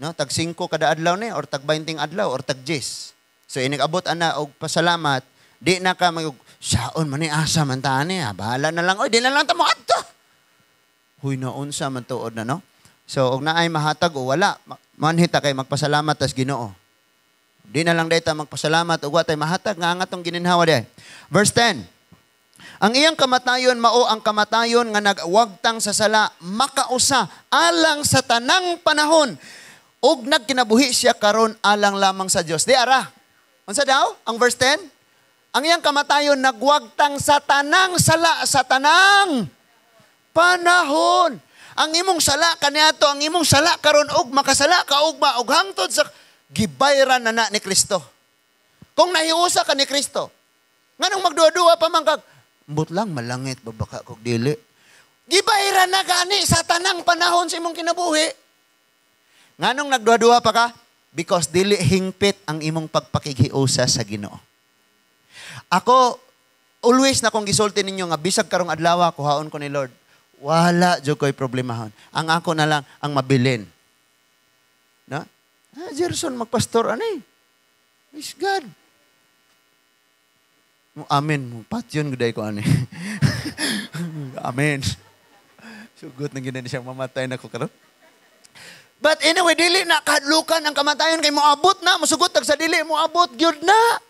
No, tag 5 kada adlaw ni or tag 20 adlaw or tag 10. So inig-abot ana og pasalamat, di na ka mag saon man ni asa man ta ani, bahala na lang oy, di na lang ta mo adto. Huy na unsa man tuod na no. So, og naay mahatag o wala, manhita kay magpasalamat tas Ginoo. Di na lang dayta magpasalamat og wa tay mahatag nga atong gininhawa day. Verse 10. Ang iyang kamatayon mao ang kamatayon nga nagwagtang sa sala makausa alang sa tanang panahon ug nagkinabuhi siya karon alang lamang sa Dios. Di ara. Unsa daw? Ang verse 10. Ang iyang kamatayon nagwagtang sa tanang sala sa tanang panahon. Ang imong sala kaniadto, ang imong sala karon og makasala ka ugma og hangtod sa gibayran na ni Kristo. Kung nahiusa ka ni Kristo, nganong magduwa-duwa pa man kag ambot lang malangit babaka kog dili. Gibayran na gani sa tanang panahon sa imong kinabuhi. Nganong nagduwa-duwa pa ka? Because dili hingpit ang imong pagpakighiusa sa Ginoo. Ako always na kong gisulti ninyo nga bisag karong adlaw kuhaon ko ni Lord. Wala jud ko'y problemahon. Ang ako na lang ang mabilin. No? Jerson magpastor ani. Praise God. Amen. Patyon guday ko ani. Amen. Sugot na ginani siyang mamatay na ko karon. But anyway, dili na kahadlukan ang kamatayon kay moabot na, mosugot tag sa dili moabot gyud na.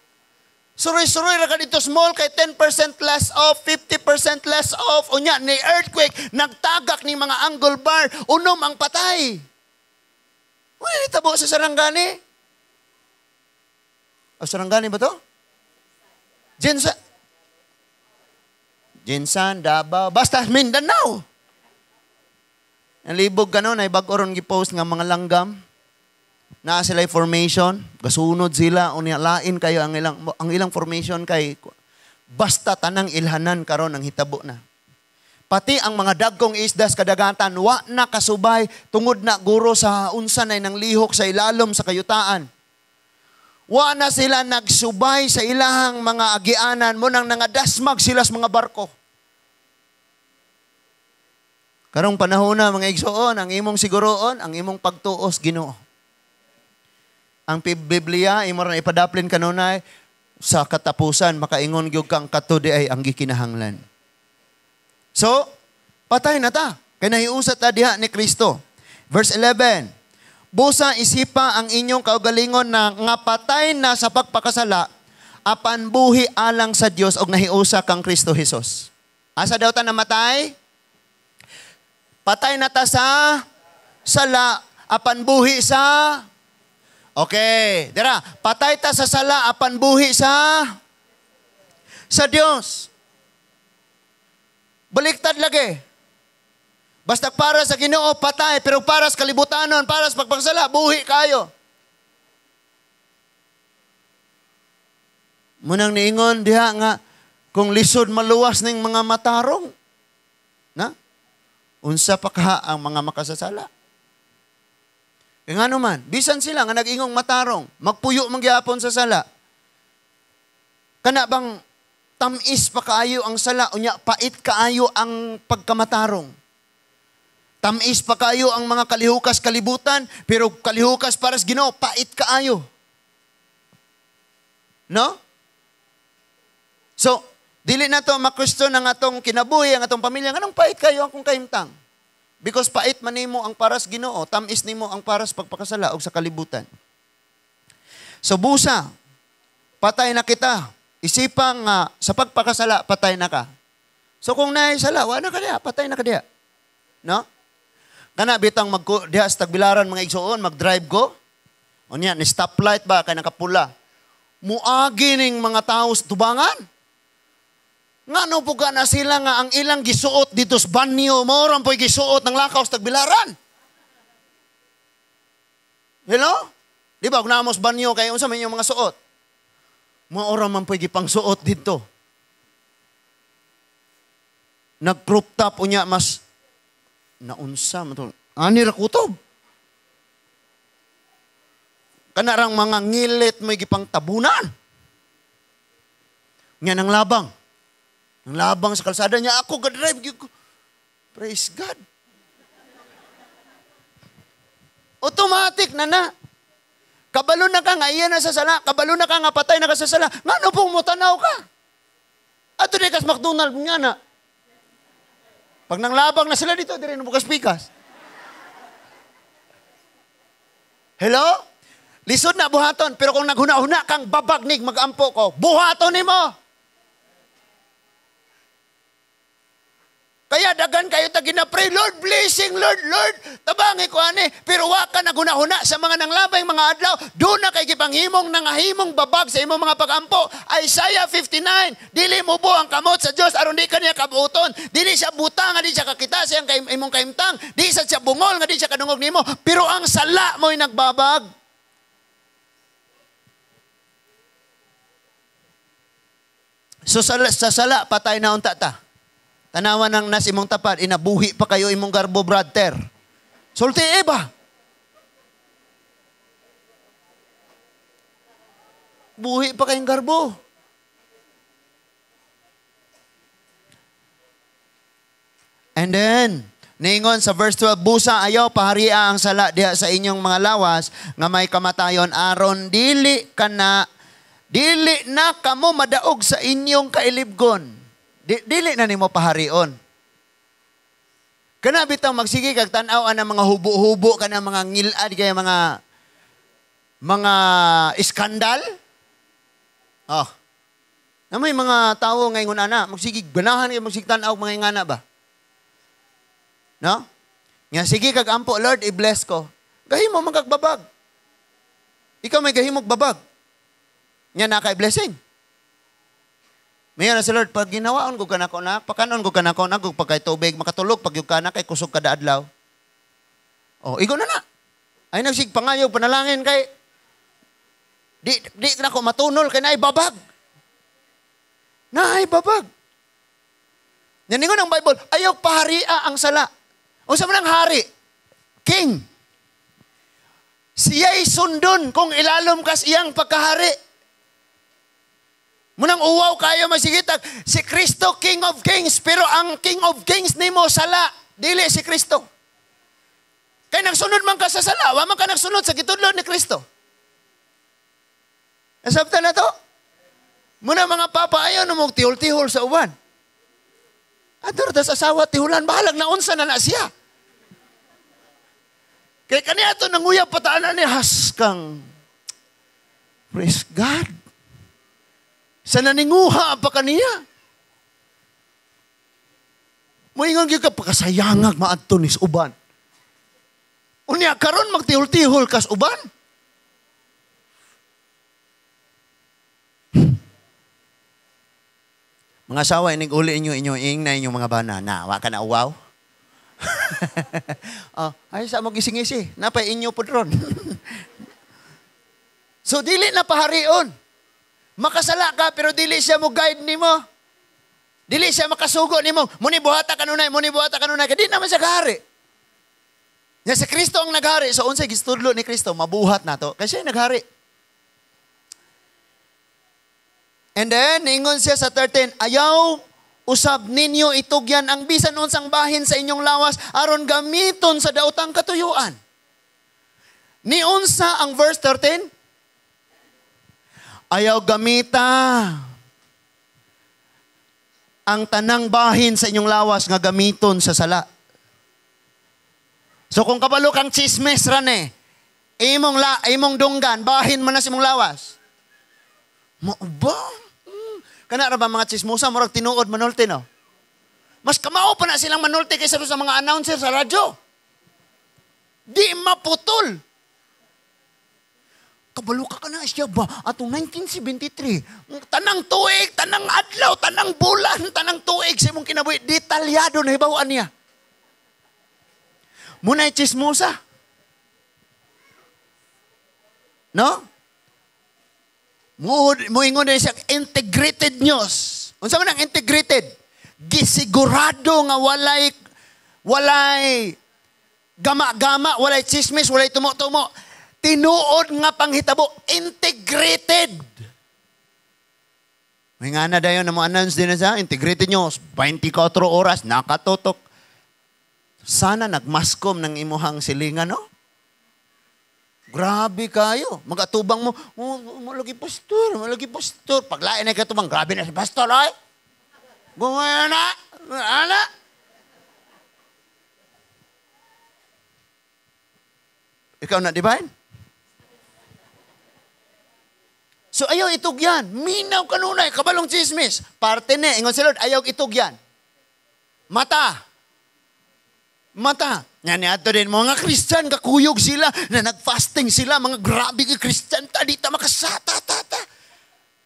Suroy-suroy ra ka dito small kay 10% less off, 50% less off. Unya ni earthquake, nagtagak ni mga angle bar, unom ang patay. Wala nitabo sa Sarangani. O Sarangani ba to? Jinsan, Davao, basta Mindanao. Nalibog ka nun, ay bag-oron gipost nga mga langgam. Na sila formation, gasunod sila, lain kayo ang ilang formation kay basta tanang ilhanan karon ang hitabo na. Pati ang mga dagkong isdas kadagatan, wa na kasubay, tungod na guro sa unsan ay nang lihok sa ilalom sa kayutaan. Wa na sila nagsubay sa ilahang mga agianan mo nang nangadasmag sila sa mga barko. Karong panahon na mga igsoon, ang imong siguroon, ang imong pagtuos Ginoo. Ang Biblia, imo ra ipadaplin kanunay, sa katapusan, makaingon gyud kang katudi ay ang gikinahanglan. So, patay na ta. Kaya nahiusat ta diha ni Kristo. Verse 11, busa isipa ang inyong kaugalingon na nga patay na sa pagpakasala, apan buhi alang sa Dios og nahiusa kang Kristo Jesus. Asa daw ta namatay? Patay na ta sa sala, apan buhi sa okay, dira, patay ta sa sala apan buhi sa Dios. Baliktad lagi. Basta para sa Ginoo patay, pero para sa kalibutanon, para sa pagpagsala, buhi kayo. Munang niingon diha nga kung lisod maluwas ning mga matarong, na? Unsa pa ka ang mga makasasala? E nga naman, bisan sila nga nag-ingong matarong, magpuyo mangyapon sa sala. Kana bang tamis pa kaayo ang sala, unya pait kaayo ang pagkamatarong. Tamis pa kaayo ang mga kalihukas kalibutan, pero kalihukas para sa Ginoo, pait kaayo. No? So, dili na to ma-question ang atong kinabuhi, ang atong pamilya, anong pait kayo akong kahimtang? Because pait man nimo ang paras Ginoo, tamis nimo ang paras pagpakasala og sa kalibutan. So busa, patay na kita. Isipang sa pagpakasala, patay na ka. So kung naisala, wala na ka diya, patay na ka diya. No? Kana bitang diha sa Tagbilaran mga igsoon, mag-drive ko. O niya, ni stoplight ba, kaya nakapula. Muagi ning mga tao sa tubangan. Nga no po ka na sila nga ang ilang gisuot dito sa banyo, maoran po'y gisuot ng lakaw sa Tagbilaran. Hello? Di ba, kung naamos banyo, kayo sa may mga suot. Maoran man po'y gipang suot dito. Nag-crop top unya mas naunsa matol. Ani ra kutob. Kanarang mga ngilit mo'y gipang tabunan. Nya nang labang. Nang labang sa kalsada niya, ako ga-drive. Praise God. Automatic na. Kabalo na ka nga, iyan na sa sala. Kabalo na ka nga, patay na ka sa sala. Nga no pong mutanaw ka. Ato di kas McDonald nga na. Pag nang labang na sila dito, di rin bukas-pikas. Hello? Lisod na buhaton. Pero kung naghuna-huna kang babagnig, mag-ampo ko, buhaton ni mo. Kaya dagan kayo ta ginapray, Lord blessing, Lord, tabangi ko ani, pero wa ka naguna-huna sa mga nanglabay mga adlaw, do na kay gipanghimong nangahimong babag sa imong mga pagampo. Isaiah 59, dili mo bo ang kamot sa Dios aron di kaniya kabuton, dili siya butang nga di siya kakita sa imong kahimtang, di siya bungol nga di siya kadungog nimo, pero ang sala mo'y nagbabag. So sa sala patay na unta ta. Tanawan ng nas imong tapat, inabuhi pa kayo imong garbo, brother. Sulti ba? Buhi pa kayong garbo. And then, ningon sa verse 12, busa ayaw paharia ang sala diha sa inyong mga lawas, nga may kamatayon aron dili na kamo madaog sa inyong kailibgon. Dili na nimo paharion. Kana bitang magsige kag tan-aw ang mga hubo-hubo kana mga ngilad kay mga iskandal. Oh. Na may mga tawo ngayon ana, magsige ganahan kay magsige tan-aw mga ingana ba? No? Nga sige kag ampo, Lord, i-bless ko. Gahimo man kag babag. Ikaw may gahimog babag. Nya na kay blessing. Mayon na si Lord, pag ginawaon ko kanako na, pakanon ko kanako na, kung pagkay tubig, makatulog, pag yung kanak, kay kusog kada adlaw. O, igo na. Ay nagsig pangayog, panalangin kay, di na ko matunol, kay naibabag. Naibabag. Naningon ang Bible, ayaw paharia ang sala. O sa manang hari, king. Siya'y sundon kung ilalom kas iyang pagkahari. Munang uwaw kayo masigitag, si Kristo King of Kings, pero ang King of Kings nimo sala, dili si Kristo. Kaya nagsunod man ka sa sala, wa man ka nagsunod sa gitudlo ni Kristo. Nasabta na to? Muna mga papa ayaw na mong tihol-tihol sa uwan. Ador tas asawa tihulan, bahalag na unsa na siya. Kaya kaniya to nanguyab pataanan ni haskang. Praise God. Sa naninguha pa kaniya. Moingon gyud ka pagkasayangag maadto ni uban. Unya karon magtihol-tihol kas uban. Mga asawa, inig-uli inyo ing na inyong mga banana. Wa ka na uwaw? Ay, sa mo gising-isi. Napay inyo po ron. So, dili na paharion. Makasala ka, pero dili siya mo guide nimo. Dili siya makasugo nimo. Muni buhata kanunay. Kaya di naman siya kahari. Nga si Kristo ang naghari. So, unsay gistudlo ni Kristo, mabuhat na to. Kasi siya naghari. And then, ingon siya sa 13, ayaw usab ninyo itugyan ang bisan unsang bahin sa inyong lawas aron gamiton sa daotang katuyuan. Ni unsa ang verse 13? Ayaw gamita ang tanang bahin sa inyong lawas nga gamiton sa sala. So kung kabalo kang chismes ran imong dunggan, bahin man na sa imong lawas. Mo ba? Kana ra ba mga chismosa murag tinuod manulti no? Mas kamao pa na silang manulti kaysa sa mga announcer sa radyo. Di maputol. Kabalo ka na siya ba? Atong 1973, tanang tuig, tanang adlaw, tanang bulan, tanang tuig sa imong kinabuhi, detalyado na hibawaan niya. Muna'y chismosa. No? Muingon na siyang integrated news. Unsa man ang integrated? Gisigurado nga walay gama-gama, walay chismis, walay tumo-tumo. Tinuod nga panghitabo, integrated. May nga na dayon na mo announce din na siya, integrated news, 24 oras, nakatutok. Sana nagmaskom ng imuhang silingan, no? Grabe kayo. Magatubang mo, malagi pastor. Paglain na katubang, grabe na si pastor, ay. Gumaya na. Ana. Ikaw na, divine? So ayaw itugyan. Minaw kanunay, kabalong chismis. Parte na, ingon si Lord, ayaw itugyan. Mata. Yan ato din, mga Christian, kakuyog sila, na nag-fasting sila, mga grabe ka Christian, dita makasata.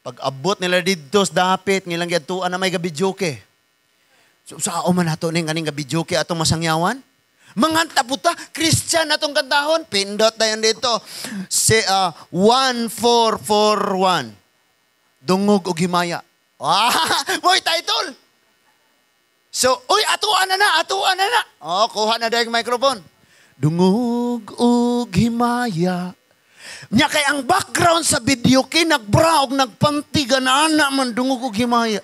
Pag abot nila dito, dapit, nilang gatuan na may gabidyoke. So, sao man nato ning kaning gabidyoke atong masangyawan? Mga taputa, Christian atong kantahon, pindot na yan dito. 1441. Dungog o himaya. Mo'y title. So, atuan na na. Kuha na dahil microphone. Dungog o himaya. Nya kay ang background sa video kay nagbraog, nagpantiga na anak man dungog o himaya.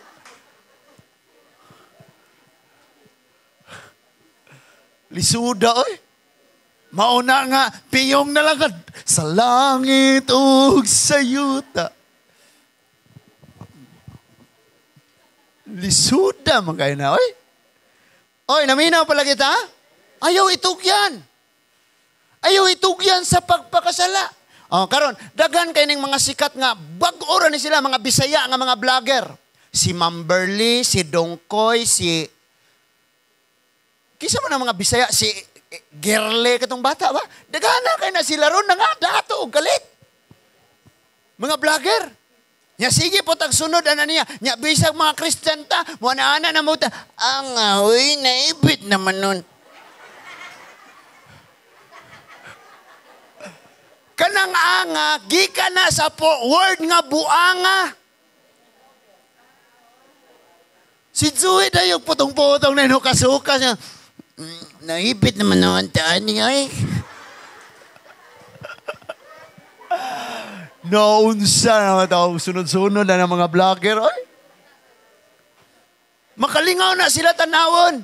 Lisuda, oy. Mauna nga, piyong nalagad. Sa langit ug sa yuta. Lisuda, magkaya na, oy. Oy, naminaw pala kita? Ayaw itugyan. Ayaw itugyan sa pagpakasala. Karon, daghan kay ning mga sikat nga, bag-ora ni sila, mga Bisaya nga mga vlogger. Si Mamberly, si Dongkoy, kisa man ang mga Bisaya, si Gerle katong bata ba? Dagana kay na sila ron na nga, dato og galit. Mga vlogger. Nya sige po tagsunod ana niya. Nya bisag mga Christian ta, mo ana na mo ta. Ang awi naibit naman nun. Kanang anga, gikan na sa word nga buanga. Si Joey dayog putong-putong na inukasuka siya. Naibit naman naman taan niya eh. Naunsa na tawag sunod-sunod na ng mga vlogger. Oy. Makalingaw na sila tanawon.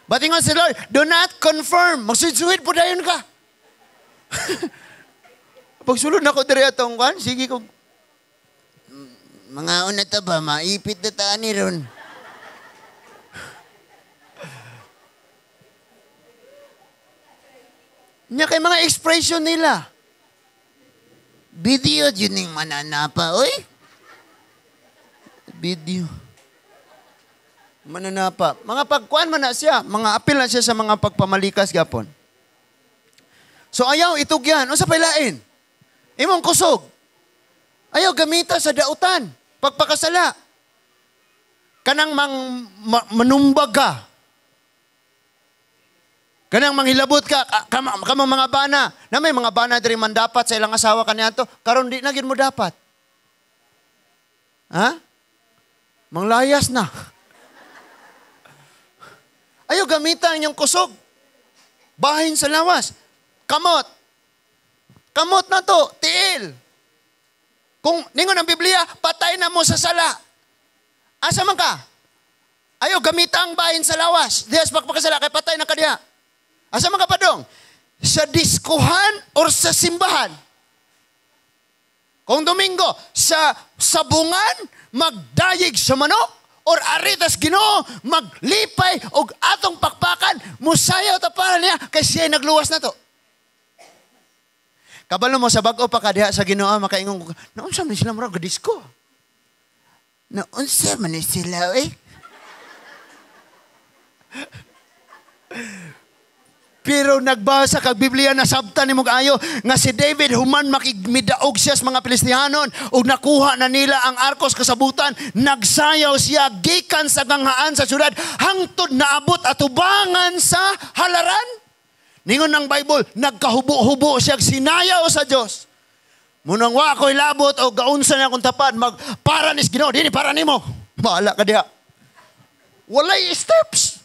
Batingon si Lord, do not confirm. Magsusuhid po dayon ka. Pagsulod na ko diri atong kan, sige ko. Mga una ta ba, maipit na taan ni ron. Nya kay mga expression nila. Video yun yung mananapa, oy. Video. Mananapa. Mga pagkuan man na siya. Mga apil na siya sa mga pagpamalikas gapon. So ayaw itugyan. O sa pailain. Imong kusog. Ayaw gamita sa dautan. Pagpakasala. Kanang manumbag ka. Kanang manghilabot ka, kamang mga bana. Na may mga bana diri man dapat sa ilang asawa kaniadto, karon di na gid mo dapat. Ha? Manglayas na. Ayaw gamitan inyong kusog. Bahin sa lawas. Kamot. Kamot na to, tiil. Kung ningon ang Biblia, patay na mo sa sala. Asa man ka? Ayaw gamita ang bahin sa lawas. Diyas pagpakasala, kay patay na ka diha. Asa man ka padong? Sa diskuhan or sa simbahan? Kung Domingo, sa sabungan, magdayig sa manok, or aritas Ginoo, maglipay, o atong pakpakan, musayaw taparan niya, kay siya'y nagluwas na to. Kabalo mo sa bago pa kadiha sa Ginoo, makaingon ko, naunsa man sila murag gadisko? Naunsa man sila, eh? Pero nagbasa kag Biblia na sabtan ni mong ayo nga si David human makigmidaog siya sa mga Pilistihanon ug nakuha na nila ang arkos kasabutan, nagsayaw siya gikan sa ganghaan sa syudad hangtod naabot atubangan sa halaran. Ningon ng Bible, nagkahubo-hubo siya sinayaw sa Dios. Munang wa ko'y labot o gaunsa na akong tapad para nis Ginoo, dili para nimo. Bahala ka diha. Walay steps.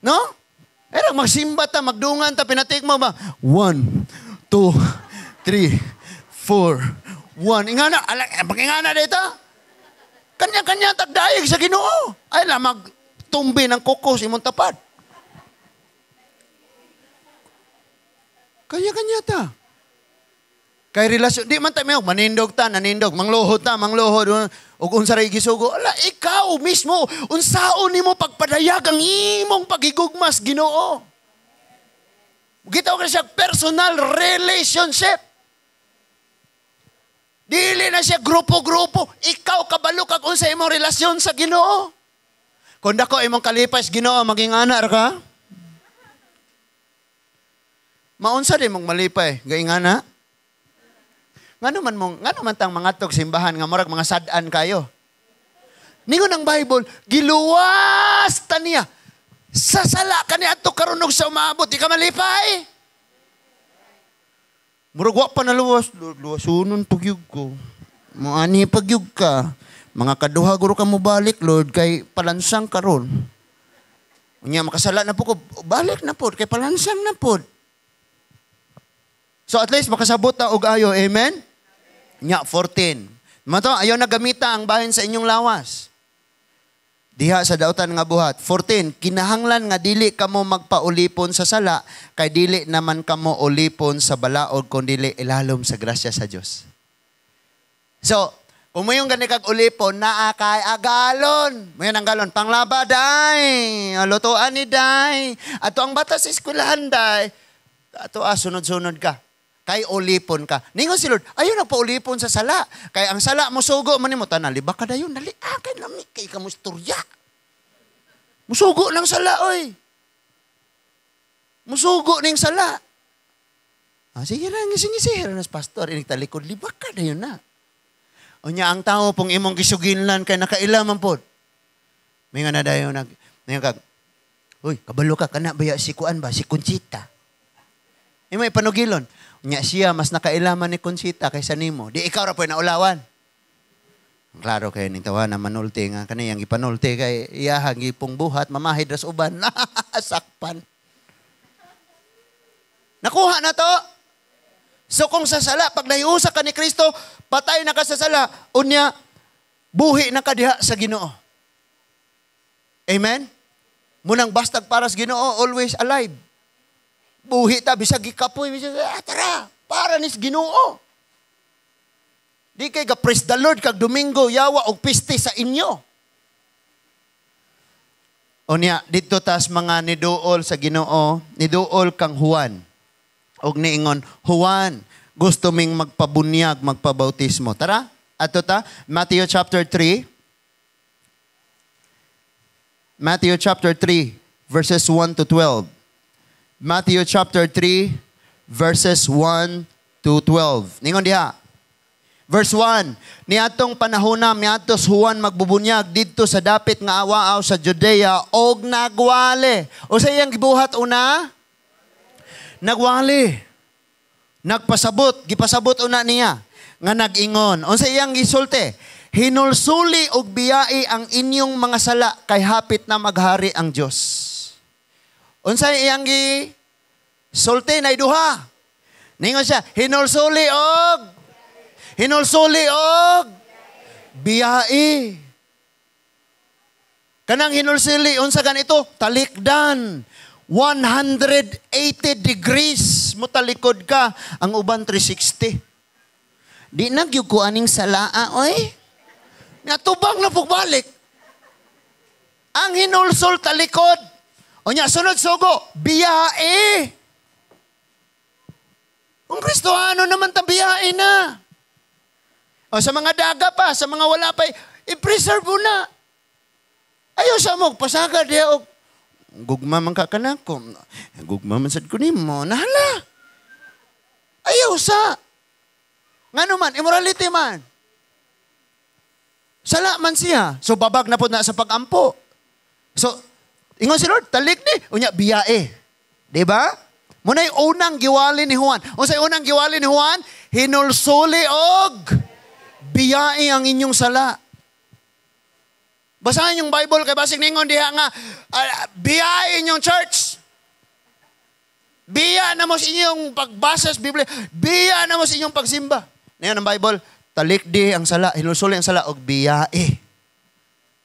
No? Erang magsimba ta, magdungan ta, pinatik mo ba? 1, 2, 3, 4, 1. Ingana, pag-ingana dito. Kanya-kanya tagdayeg sa Ginoo. Ay lang, magtumbi ng kukos, imong tapad. Kanya-kanya ta. Kay relasyon, di man tayo, manindog ta, nanindog, mangluhod ta, mangluhod, o unsa ray gisugo. Ala, ikaw mismo, unsaon nimo pagpadayag ang imong pagigugmas Ginoo. Gitaw ka siya personal relationship. Dili na siya grupo-grupo. Ikaw kabalo kag unsa imong relasyon sa Ginoo. Kung dako imong kalipas Ginoo, maging anak ka. Maunsa din mong malipay, gaingana? Ngano man tang mga tog simbahan nga murag mga sad-an kayo. Ningon ang Bible, giluwas ta niya. Sasala ka niya ato karon og sa umabot, di ka malipay. Murag wa pa naluwas, luwasunon pagyug ko. Moani pagyug ka. Mga kaduha guro ka mo balik, Lord, kay palansang karon. Unya makasala na po ko, balik na po kay palansang na po. So at least makasabot ta og ayo, amen? Nya 14. Mato, ayaw na gamita ang bahin sa inyong lawas. Diha sa dautan nga buhat. 14. Kinahanglan nga dili kamo magpaulipon sa sala, kay dili naman kamo ulipon sa balaod, kung dili ilalom sa grasya sa Dios. So, kung mo yung gani kag ulipon, naa kay agalon. Mo ang galon, panglaba, day. Lutuan ni day. Ato ang bata sa eskwelahan, day. Ato sunod-sunod ka. Kay ulipon ka. Ningon si Lord, ayaw nagpaulipon sa sala. Kay ang sala mo sugo man nimo tanan, libak ka dayon, dali kay lami kay ka mo istorya. Musugo lang sala oy. Musugo ning sala. Sige ra ngising-ngising na pastor, inig talikod, libak ka dayon na. Unya ang tao pong imong gisuginlan kay nakaila man pod. May nga na dayon kag, uy, kabalo ka kana baya si kuan ba si Conchita. Imo ipanugilon. Nya siya mas nakailaman ni Conchita kaysa nimo. Di ikaw ra po naulawan. Klaro kayo ning tawa na manulti nga kaniyang ipanulti kay iyahang gipong buhat mamahid ras uban. Sakpan. Nakuha na to. So kung sa sala pag nahiusa ka ni Kristo, patay na ka sa sala, unya buhi na ka diha sa Ginoo. Amen. Munang bastag para sa Ginoo, always alive. Buhi ta, bisag ikapoy, bisag, tara, para nis Ginoo. Di kay ka praise the Lord, kag Domingo, yawa, og piste sa inyo. O niya, dito tas mga niduol sa Ginoo, niduol kang Juan. Og niingon, Juan, gusto ming magpabunyag, magpabautismo. Tara, ato ta, Matthew chapter 3. Matthew chapter 3, verses 1 to 12. Matthew chapter 3, verses 1 to 12. Ningon diha. Verse 1, niadtong panahona miadtos Juan magbubunyag didto sa dapit nga awaaw sa Judea og nagwali. O sa iyang gibuhat una? Nagwali. Nagpasabot, gipasabot una niya nga nag-ingon. O sa iyang gisulti, hinulsuli og biyai ang inyong mga sala kay hapit na maghari ang Dios. Unsay iyang sulti na iduha. Ningon siya, hinulsuli og Hinulsuli og biyai. Kanang hinulsuli, unsa ganito? Talikdan. 180 degrees mo talikod ka. Ang uban 360. Di nagyug ko aning salaa, oy. Natubang na pugbalik. Ang hinulsol talikod. O nya, sunod sugo, biyai. Kung Kristohano naman tabiyain na. O sa mga daga pa, sa mga wala pa, i-preserve mo na. Ayaw sa mo, pasagad diya o gugma man ka kanako. Gugma man sad ko nimo, nahala. Ayaw sa. Ngano man, immorality man. Sala man siya. So babag na po na sa pagampo. So, ingon si Lord, talik ni, unya biyae. Diba? Muna yung unang giwali ni Juan. O sa unang giwali ni Juan, hinulsuli og biyae ang inyong sala. Basahin yung Bible kay basig ningon diha nga biya inyong church. Biya na mo sa inyong pagbasa sa Biblia. Biya na mo sa inyong pagsimba. Ngayon ang Bible, talikdi ang sala, hinulsuli ang sala og biyae.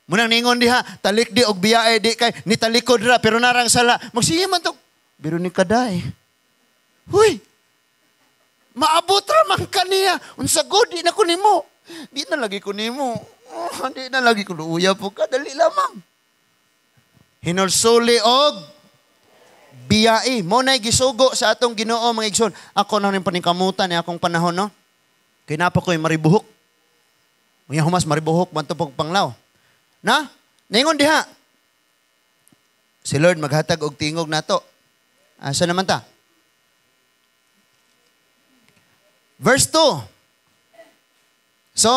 Munang ningon diha, talikdi og biyae di kay ni talikod ra pero narang sala. Magsiya man to. Biro ni kaday. Huy. Maabot ra man kaniya. Unsa god di na ko nimo. Di na lagi ko nimo. Hindi na lagi ko luya po ka. Dali lamang. Hinulsuli og biyai. Mo na'y gisugo sa atong Ginoo mga igsoon. Ako na rin paningkamutan ni akong panahon, no? Kinapa ko'y maribuhok. Mga humas maribuhok, mantupog panglaw. Na? Ningon diha. Si Lord maghatag og tingog nato. Asa naman ta? Verse 2. So,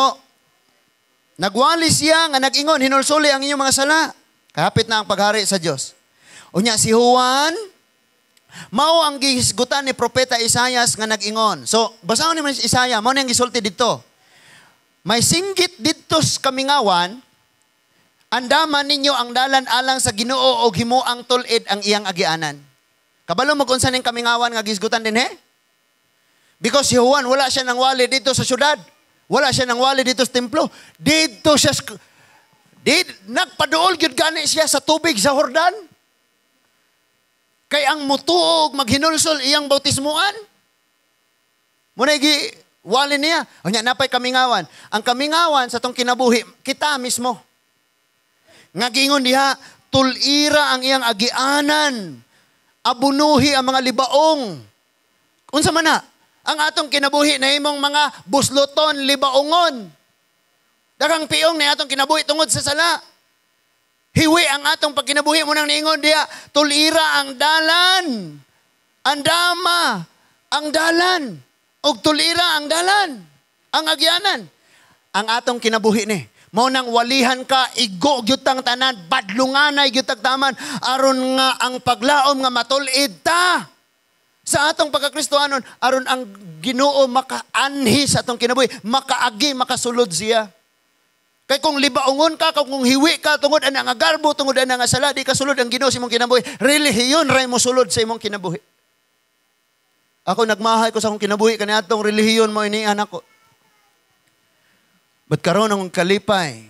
nagwali siya nga nag-ingon, hinulsuli ang inyong mga sala. Kahapit na ang paghari sa Diyos. Unya si Juan, mao ang gihisgutan ni Propeta Isaias nga nag-ingon. So, basahon ni Isaiah, mao nang gisulti dito. May singgit dito sa kamingawan, andaman ninyo ang dalan alang sa Ginoo og himuang tulid ang iyang agianan. Kabalo mo kung saan yung kamingawan nga gisgutan din, he? Because si Juan, wala siya nang wali dito sa syudad. Wala siya nang wali dito sa templo. Dito siya, nagpaduol yun gani siya sa tubig sa Jordan. Kay ang mutuog, maghinulsol iyang bautismuan. Muna wali niya. O niya, napay kamingawan. Ang kamingawan sa tong kinabuhi, kita mismo. Ngagingon diha, tulira ang iyang agianan. Abunuhi ang mga libaong. Unsa man na? Ang atong kinabuhi na imong mga busluton, libaongon. Dagang piong na atong kinabuhi tungod sa sala. Hiwi ang atong pagkinabuhi mo nang niingon diya, tulira ang dalan. Andama ang dalan. Og tulira ang dalan. Ang agyanan. Ang atong kinabuhi ni. Mao nang walihan ka, igo gyutang tanan, badlunganay gyutag taman, aron nga ang paglaom nga matulid ta. Sa atong pagkakristohanon, aron ang Ginoo makaanhi sa atong kinabuhi, makaagi, makasulod siya. Kay kung libaongon ka, kung hiwi ka, tungod ang agarbo, tungod ang sala, di ka sulod ang Ginoo sa imong kinabuhi. Relihiyon ray mo sulod sa imong kinabuhi. Ako nagmahay ko sa akong kinabuhi, kaniadtong relihiyon mo inian ako. Ba't karon ang kalipay?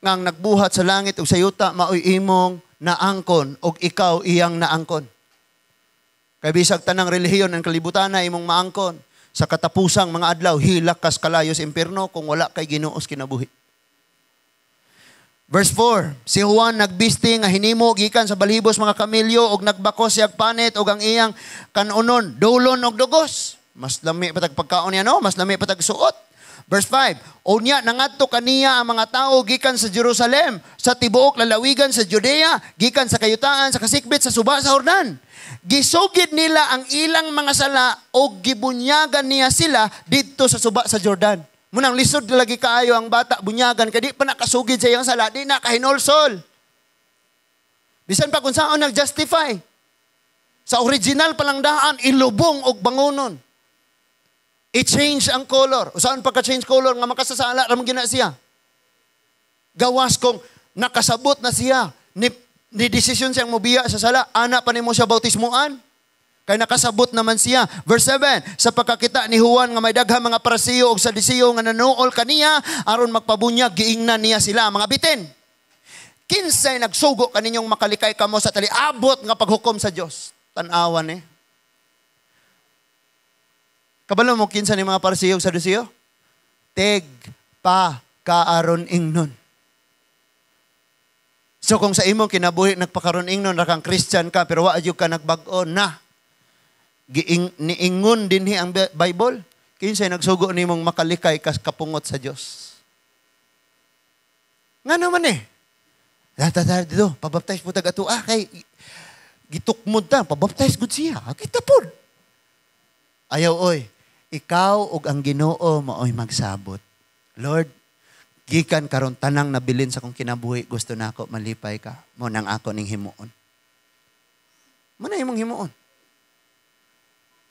Ngang nagbuhat sa langit o sa yuta, maoy imong naangkon, o ikaw iyang naangkon. Kaya bisag tanang relihiyon ang kalibutan na imong maangkon. Sa katapusang mga adlaw, hilak kas kalayo sa impierno kung wala kay Ginuos kinabuhi. Verse 4, si Juan nagbisti nga hinimo gikan sa balhibos mga kamilyo og nagbakos siyag panit og ang iyang kanunon, dulon og dugos. Mas lami patag pagkaon niya, no? Mas lami patag suot. Verse 5, unya nangadto kaniya ang mga tao gikan sa Jerusalem, sa tibuok lalawigan sa Judea, gikan sa kayutaan, sa kasikbit, sa suba sa Jordan. Gisugid nila ang ilang mga sala o gibunyagan niya sila dito sa suba sa Jordan. Munang lisod lagi kaayo ang bata, bunyagan, kadi pa nakasugid sa iyang sala, di na kahinolsol. Bisan pa kung saan nag-justify. Sa original palang daan, ilubong og bangunon. I-change ang color. O saan pagka-change color nga makasasala ramang gina siya? Gawas kong nakasabot na siya. Ni desisyon siyang mubiya sa sala. Ana pa ni mo siya bautismuan. Kay nakasabot naman siya. Verse 7, sa pagkakita ni Juan nga may daghang mga Parisiyo ug Saduceo nga nanuol kaniya aron magpabunyag giingnan niya sila mga bitin. Kinsay nagsugo kaninyong makalikay kamo sa taliabot nga paghukom sa Dios. Tan-awan eh. Kabalo mo kinsa ni mga Parisiyo ug Saduceo? Teg pa kaaron ingnon. So kung sa imong kinabuhi nagpakaron ingnon ra kang Christian ka pero wa jud ka nagbag-o na. Niingon dinhi ang Bible. Kinsay nagsugo nimong makalikay kas kapungot sa Dios. Nga naman eh. Datar dito, pabaptize po tag ato kay gitukmod ta, pabaptize gud siya. Kita pod. Ayaw oy, ikaw ug ang Ginoo maoy magsabot. Lord, gikan karon tanang nabilin sa kong kinabuhi, gusto nako malipay ka. Mo nang ako ning himuon. Mo na imong himuon.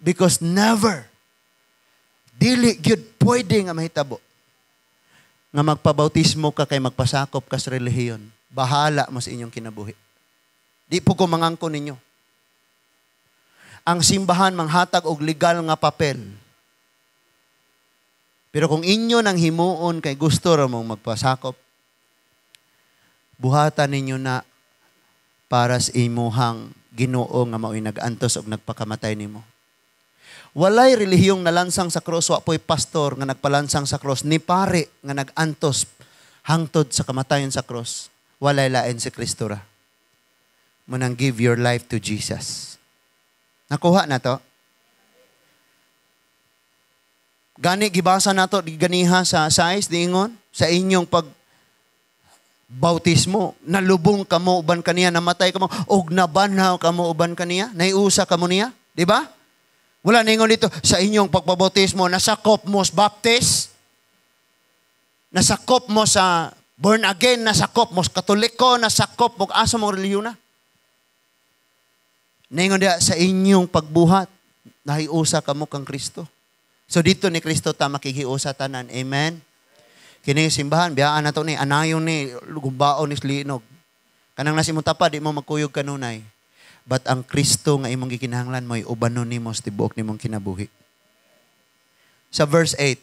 Because never, dili gyud pwede nga mahitabo nga magpabautismo ka kay magpasakop ka sa relihiyon. Bahala mo sa inyong kinabuhi. Di po ko mangangko ninyo. Ang simbahan manghatag og legal nga papel. Pero kung inyo nang himuon kay gusto ra mong magpasakop, buhatan ninyo na para sa imuhang Ginoo nga mao'y nag-antos og nagpakamatay nimo. Walay relihiyong nalansang sa cross, wa po'y pastor nga nagpalansang sa cross, ni pare nga nag-antos hangtod sa kamatayon sa cross. Walay lain si Kristo ra. Munang give your life to Jesus. Nakuha na to? Gani gibasa nato ganiha sa size diingon sa inyong bautismo, nalubong kamo uban kaniya, namatay kamo og nabanhaw kamo uban kaniya, naiusa kamo niya, di ba? Wala ningon dito, sa inyong pagpabautismo, nasakop mo sa baptist, nasakop mo sa born again, nasakop mo sa katoliko, nasakop mo asa mong relihiyon na. Ningon dia, sa inyong pagbuhat, nahiusa ka mo kang Kristo. So dito ni Kristo ta makikiusa tanan. Amen? Kini simbahan, biyaan na to ni, anayon ni, gubaon ni slinog. Kanang nasimutapa, di mo magkuyog kanunay. But ang Kristo nga imong gikinahanglan mo'y ubanon nimo sa tibuok nimong kinabuhi. Sa verse 8.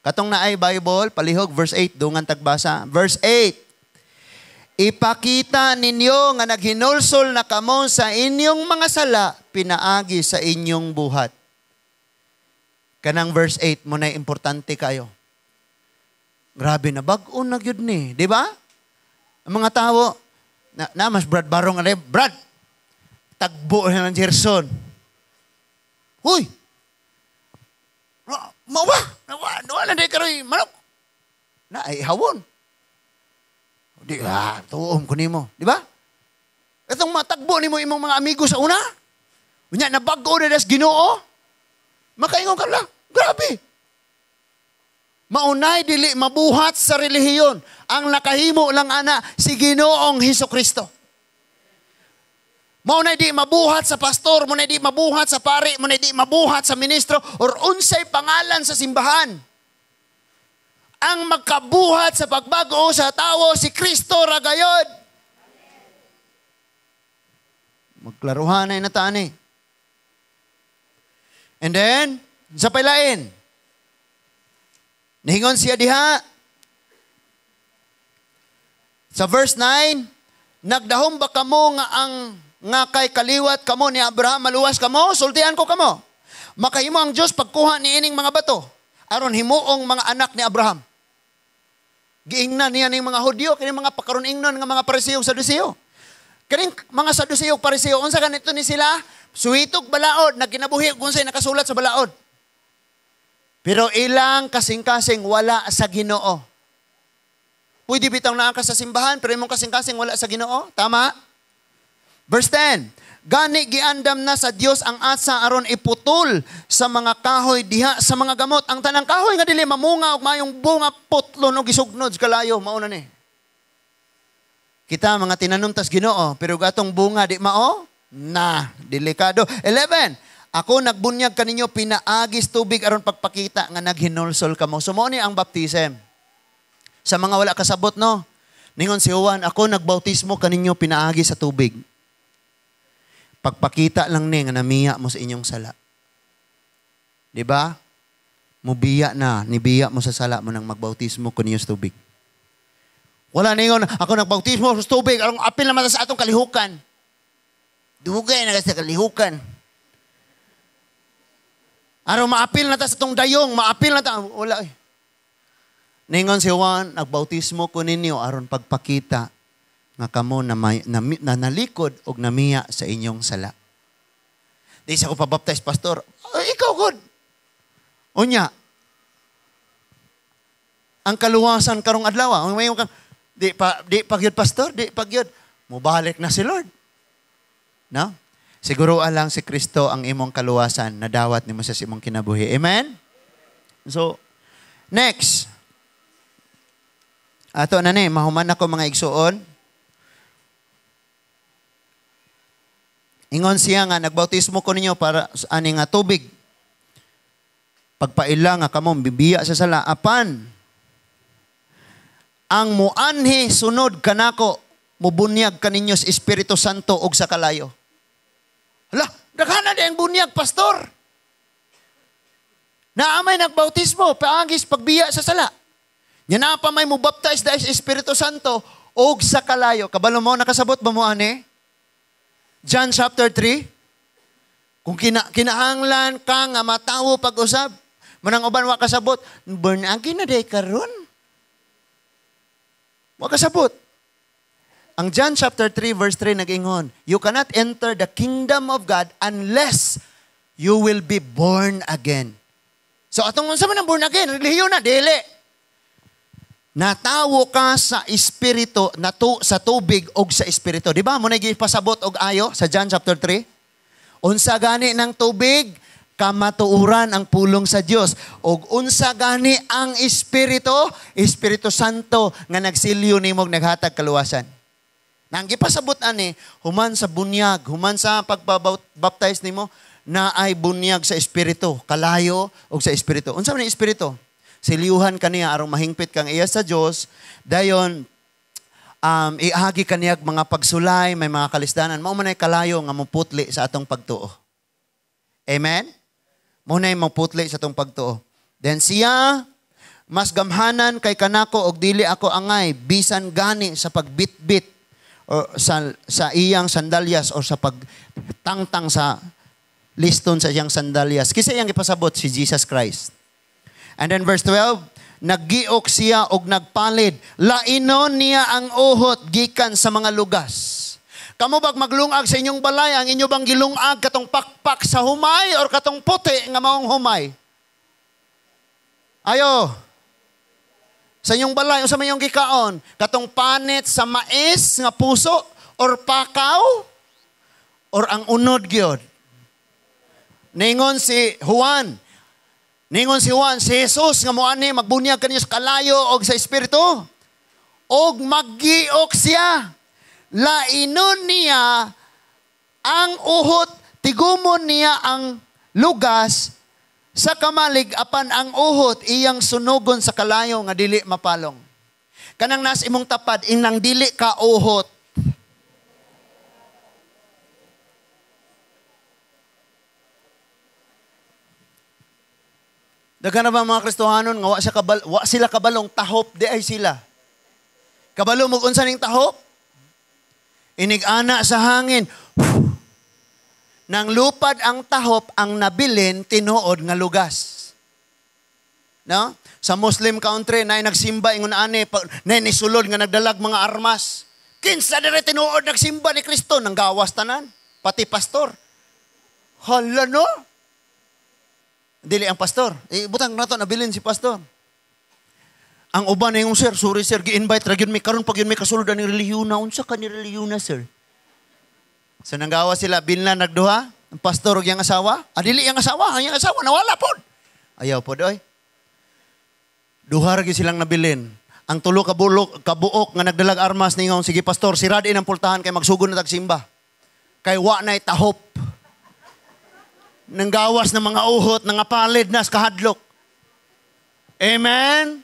Katong naay Bible, palihog, verse 8, dungan tagbasa. Verse 8. Ipakita ninyo nga naghinulsol na kamo sa inyong mga sala, pinaagi sa inyong buhat. Kanang verse 8 mo na importante kayo. Grabe na, bag-on na yun ni. Di ba? Ang mga tao, mas Brad Barong, Brad, tagbo na ng Gerson. Huy! Mawa! Nawa na di karoy, manok! Na, ay hawon. Di ba? Tuom ko nimo. Di ba? Itong matagbo nimo imong mga amigo sa una. Unya, nabago na das Ginoo. Makaingon ka lang. Grabe. Maunay dili mabuhat sa relihiyon. Ang nakahimo lang ana si Ginoong Hesukristo. Maunay di mabuhat sa pastor, maunay di mabuhat sa pari, maunay di mabuhat sa ministro or unsay pangalan sa simbahan. Ang magkabuhat sa pagbago sa tao si Kristo ra gayod. Magklaruhan na natani. And then, sa pailain, nihingon siya diha. Sa verse 9, nagdahom ba kamo nga kay kaliwat kamo ni Abraham, maluwas kamo, sultian ko kamo. Makahimo ang Diyos pagkuha ni ining mga bato, aron himuong mga anak ni Abraham. Giingnan niya ning mga Hudyo, kining mga pakaron ingnon nga mga Pariseo Saduceo. Kining mga Saduceo Pariseo, unsa ganito ni sila? Suwitog balaod, nagkinabuhi kung sa'y nakasulat sa balaod. Pero ilang kasing-kasing wala sa Ginoo. Pwede bitang naa ka sa simbahan, pero imong kasing-kasing wala sa Ginoo. Tama? Verse 10, gani giandam na sa Dios ang asa aron iputol sa mga kahoy diha sa mga gamot. Ang tanang kahoy nga dili mamunga og mayong bunga putlon og isugnod kalayo, mao na ni. Kita mga tinanong tas Ginoo, pero gatong bunga di mao na delikado. 11, ako nagbunyag kaninyo pinaagis tubig aron pagpakita nga naghinulsol kamo. Sumo ni ang baptism. Sa mga wala kasabot no. Ningon si Juan, ako nagbautismo kaninyo pinaagi sa tubig. Pagpakita lang ni nga namiya mo sa inyong sala. Di ba? Mubiya na, nibiya mo sa sala mo nang magbautismo kuninyo sa tubig. Wala ningon, ako nagbautismo sa tubig, arong apil naman sa atong kalihukan. Dugay na sa kalihukan. Arong maapil na ta sa atong dayong, maapil na ta. Wala eh. Ningon si Juan, nagbautismo kuninyo aron pagpakita nga kamo na nalikod og namiya sa inyong sala. Di sa ko pabaptize, pastor. Ikaw good. Unya, ang kaluwasan karong adlaw, di pagyud pastor, di pagyud. Mubalik na si Lord. No? Siguro lang si Kristo ang imong kaluwasan na dawat nimo sa imong kinabuhi. Amen? So, next. Ato na ni, mahuman ako mga igsuon. Ingon siya nga, nagbautismo ko ninyo para ani nga tubig. Pagpaila nga kamong bibiya sa sala. Apan, ang muanhi sunod kanako, mubunyag kaninyo sa Espiritu Santo og sa kalayo. Hala, daghana din bunyag, pastor. Naamay nagbautismo, paagis pagbiya sa sala. Nya na pa may mubaptize dahil sa Espiritu Santo og sa kalayo. Kabalo mo, nakasabot ba mo ani? John chapter 3. Kung kinahanglan ka nga matawo pag-usab, manang uban wa kasabot, burn again na day karon. Wa kasabot. Ang John chapter 3 verse 3 nag-ingon, you cannot enter the kingdom of God unless you will be born again. So atong unsa man ang born again? Relihiyon na dili. Natawo ka sa espiritu, sa tubig o sa espiritu. Di ba? Muna pasabot og ayo sa John chapter 3. Unsa gani ng tubig, kamatuuran ang pulong sa Dios. Og unsa gani ang espiritu, Espiritu Santo nga nagsilyo nimo naghatag kaluwasan. Nang gipasabot ani, human sa bunyag, human sa pagbabaptize nimo, na ay bunyag sa espiritu, kalayo og sa espiritu. Unsa man ang espiritu? Siliuhan kaniya arong mahingpit kang iya sa Dios, dayon iahagi kaniyag mga pagsulay, may mga kalisdanan, mao man ay kalayo nga moputli sa atong pagtuo. Amen? Mao na moputli sa atong pagtuo. Then siya mas gamhanan kay kanako og dili ako angay bisan gani sa pagbitbit o sa iyang sandalyas o sa pagtangtang sa liston sa iyang sandalyas. Kisa iyang ipasabot si Jesus Christ. And then verse 12, naggiok siya og nagpalid. Lainon niya ang uhot gikan sa mga lugas. Kamo bag maglungag sa inyong balay, ang inyo bang gilungag katong pakpak sa humay or katong puti nga maong humay? Ayo. Sa inyong balay, o sa mayong gikaon, katong panit sa mais nga puso or pakaw or ang unod gyud. Ningon si Juan, si Jesus nga moani magbunyag kaniya sa kalayo og sa espiritu. Og maggiok siya. Lainon niya ang uhot, tigumon niya ang lugas sa kamalig apan ang uhot iyang sunugon sa kalayo nga dili mapalong. Kanang nas imong tapad inang dili ka uhot. Daghana ba mga Kristohanon nga wa sila kabalong tahop di ay sila. Kabalo mo unsa ning tahop? Inig-ana sa hangin. Nang lupad ang tahop ang nabilin tinuod nga lugas. No? Sa Muslim country na nagsimba ingon ani na nisulod nga nagdalag mga armas. Kinsa dire tinuod nagsimba ni Kristo nang gawas tanan, pati pastor. Hala no? Dili ang pastor. Butang nato nabilin si pastor. Ang uban na yung sir, sorry sir, gi-invite ra gyud mi karon pag yun may kasulod ani relihiyon na unsa ka ni relihiyon na sir. So nanggawa sila binlan nagduha, ang pastor ug yang asawa, dili yang asawa, ang yang asawa nawala pod. Ayaw pod oy. Duha ra gyud silang nabilin. Ang tulo ka buok nga nagdalag armas ningon sige pastor, siradin ang pultahan kay magsugod na tagsimba. Kay wa nay tahop. Nang gawas ng mga uhot, ng apalid na kahadlok. Amen?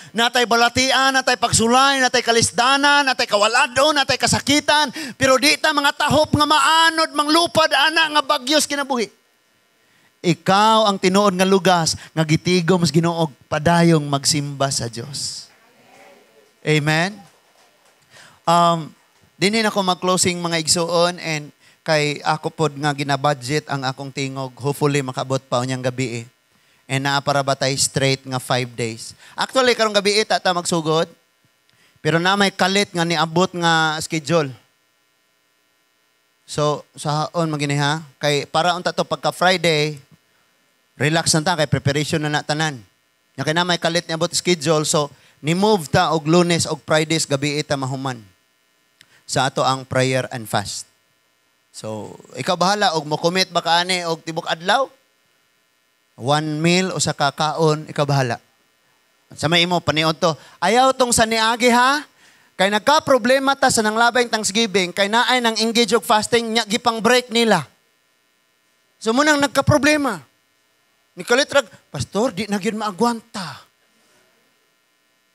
Natay balatian, natay pagsulay, natay kalisdanan, natay kawalado, natay kasakitan, pero di ta mga tahop nga maanod, manglupad ana nga bagyos kinabuhi. Ikaw ang tinuod nga lugas nga gitigom sa Ginoo padayong magsimba sa Dios. Amen. Dinhin ako mag-closing mga igsuon, and kay ako pod nga ginabudget ang akong tingog. Hopefully makabot pa unyang gabi. And naa para batay straight nga 5 days. Actually, karong gabi tata magsugod. Pero na may kalit nga niabot nga schedule. So, sa haon maginiha. Kay para unta to pagka Friday, relax na ta, kay preparation na tanan. Nga kay na may kalit niabot schedule. So, ni-move ta og Lunes og Fridays gabi ta mahuman. Sa ato ang prayer and fast. So, ikaw bahala og mo commit ba kaani og tibok adlaw? 1 meal o sa kakaon, ikaw bahala. Sa may imo, paniod to. Ayaw tong sa niagi ha. Kay nagka-problema ta sa nanglabay Thanksgiving, kay naay nang engage og fasting, gipang break nila. So munang nagka-problema. Ni kalitrag, Pastor, di na gyud maagwanta.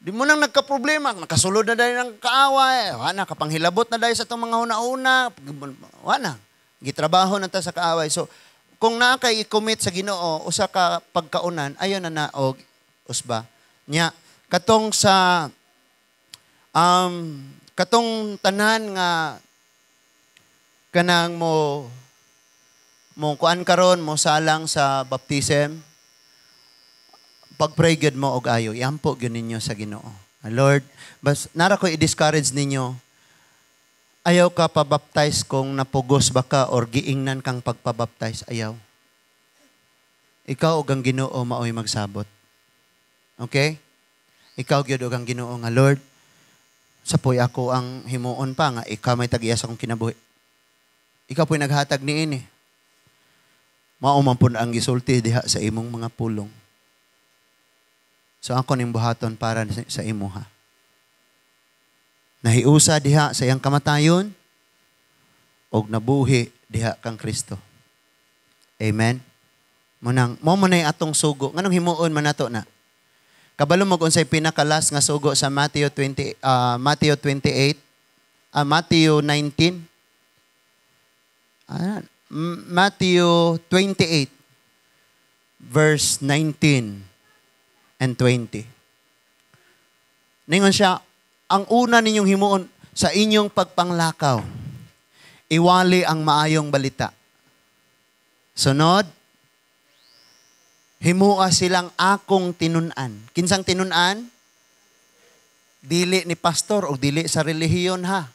Di mo nang nagka-problema, nakasulod na dahil ng kaaway, wana, kapanghilabot na dahil sa itong mga una-una, wana, gitrabaho na ta sa kaaway. So, kung nakay-commit sa Ginoo usa ka pagkaunan, ayon na naog usba. Nya katong sa katong tanan nga kanang mo kuan karon mo salang sa baptism, pag-pray gud mo og ayo, iampo gyud ninyo sa Ginoo. Lord, bas nara ko i-discourage ninyo. Ayaw ka pabaptize kung napugos ba ka or giingnan kang pagpabaptize. Ayaw. Ikaw og ang Ginoo maoy magsabot. Okay? Ikaw gyud og ang Ginoo nga Lord, sapoy ako ang himuon pa nga ikaw may tag-iya sa akong kinabuhi. Ikaw po'y naghatag niini. Mao man pud ang gisulti diha sa imong mga pulong. So ako ning buhaton para sa imo ha. Nahiusa diha sa iyang kamatayon og nabuhi diha kang Kristo. Amen. Mo manay atong sugo. Nganong himuon man nato na? Kabalo mo unsay pinakalas nga sugo sa Matthew 28, Matthew 19. Matthew 28 verse 19 and 20. Ningon siya, ang una ninyong himuon sa inyong pagpanglakaw, iwali ang maayong balita. Sunod, himua silang akong tinunan. Kinsang tinunan? Dili ni pastor o dili sa relihiyon ha.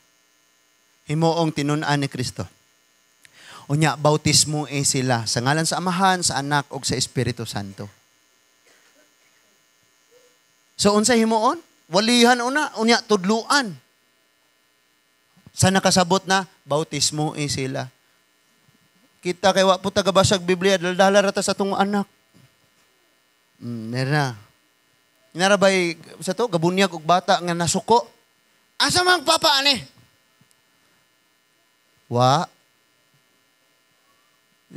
Himuong tinunan ni Kristo. Unya, bautismo sila sa ngalan sa Amahan, sa Anak, o sa Espiritu Santo. So, unsa himuon? Walihan una, unya, tudluan. Sa nakasabot na, bautismo sila. Kita kay wa po tagabasag Biblia, daldala rata sa itong anak. Nera. Inarabay sa to, gabunyag og bata nga nasuko. Asa mang papa ani? Wa.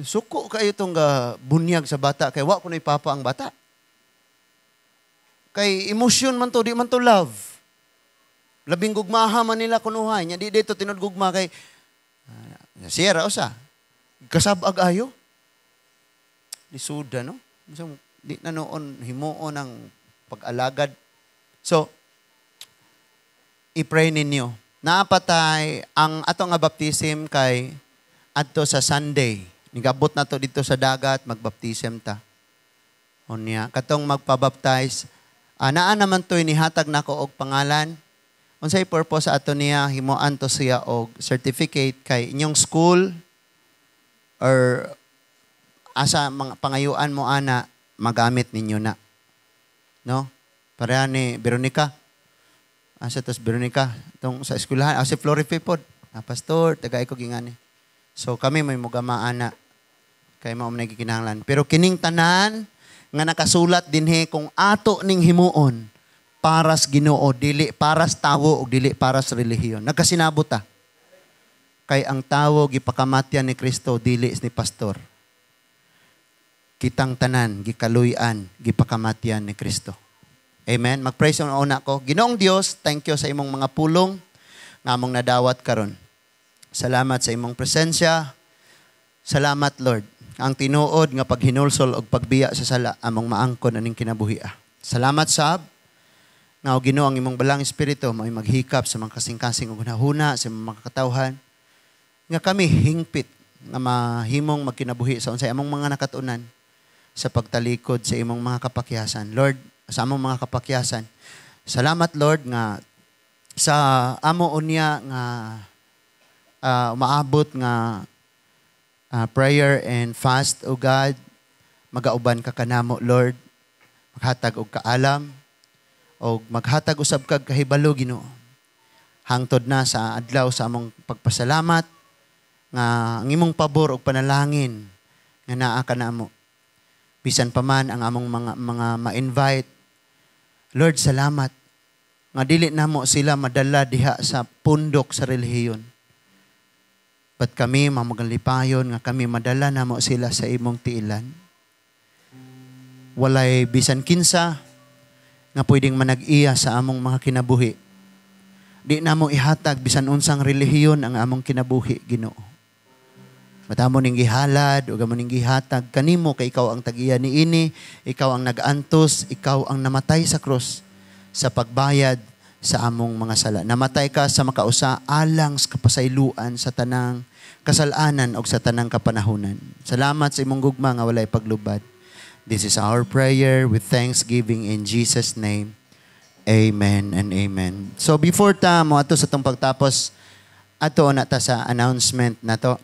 Suko kayo itong bunyag sa bata, kay wa ko na ipapa ang bata. Kay emotion man to, di man to love. Labing gugmaha man nila kunuhay. Nya di dito tinod gugma kay siyera usa. Kasabag ayo. Di suda no. Di na noon himuon ang pag-alagad. So, i-pray ninyo. Naapatay ang atong nga baptism kay adto sa Sunday. Nigabot na to dito sa dagat, magbaptism ta. Unya, katong magpabaptize, naa naman to inihatag nako og pangalan. Unsay purpose ato niya himuan to siya og certificate kay inyong school or asa mga pangayuan mo ana magamit ninyo na. No? Pareha ni Veronica. Asa tos Veronica tong sa eskwelahan, si Florife pod. Pastor, tagay ko gingani. So kami may mugama ana kay mao man gikinahanglan. Pero kining tanan nga nakasulat dinhi kung ato ning himuon paras Ginoo, dili paras tawo ug dili paras relihiyon. Nagkasinabot ta. Kay ang tawo gipakamatyan ni Kristo dili ni pastor. Kitang tanan gikaluy-an gipakamatyan ni Kristo. Amen. Mag-praise ang una ko. Ginoong Dios, thank you sa imong mga pulong nga among nadawat karon. Salamat sa imong presensya. Salamat, Lord. Ang tinuod nga paghinulsol og pagbiya sa sala among maangkon aning kinabuhi. Salamat sab nga Ginoo ang imong balang espiritu may maghikap sa mga kasing-kasing ug hunahuna sa mga katawhan nga kami hingpit nga mahimong magkinabuhi sa unsay among mga nakatunan sa pagtalikod sa imong mga kapakyasan. Lord, sa among mga kapakyasan. Salamat, Lord, nga sa amo unya nga umaabot nga prayer and fast, O God, magauban ka kanamo, Lord, maghatag og kaalam, o maghatag usab kag kahibalo, Ginoo. Hangtod na sa adlaw sa among pagpasalamat, nga ang imong pabor og panalangin, nga naa kanamo. Bisan pa man ang among mga ma-invite, Lord, salamat, nga dili namo sila madala diha sa pundok sa relihiyon. But kami mamagalipayon nga kami madala namo sila sa imong tiilan. Walay bisan kinsa nga pwedeng manag-iya sa among mga kinabuhi. Di namo ihatag bisan unsang relihiyon ang among kinabuhi, Ginoo. Matamo ning gihalad o gamon ning gihatag kanimo kay ikaw ang tag-iya niini, ikaw ang nag-antos, ikaw ang namatay sa krus sa pagbayad sa among mga sala. Namatay ka sa makausa alang sa kapasayloan sa tanang kasalanan o sa tanang kapanahunan. Salamat sa imong gugma nga walay paglubad. This is our prayer with thanksgiving in Jesus' name. Amen and amen. So before ta mo ato sa tong pagtapos, ato na ta sa announcement na to.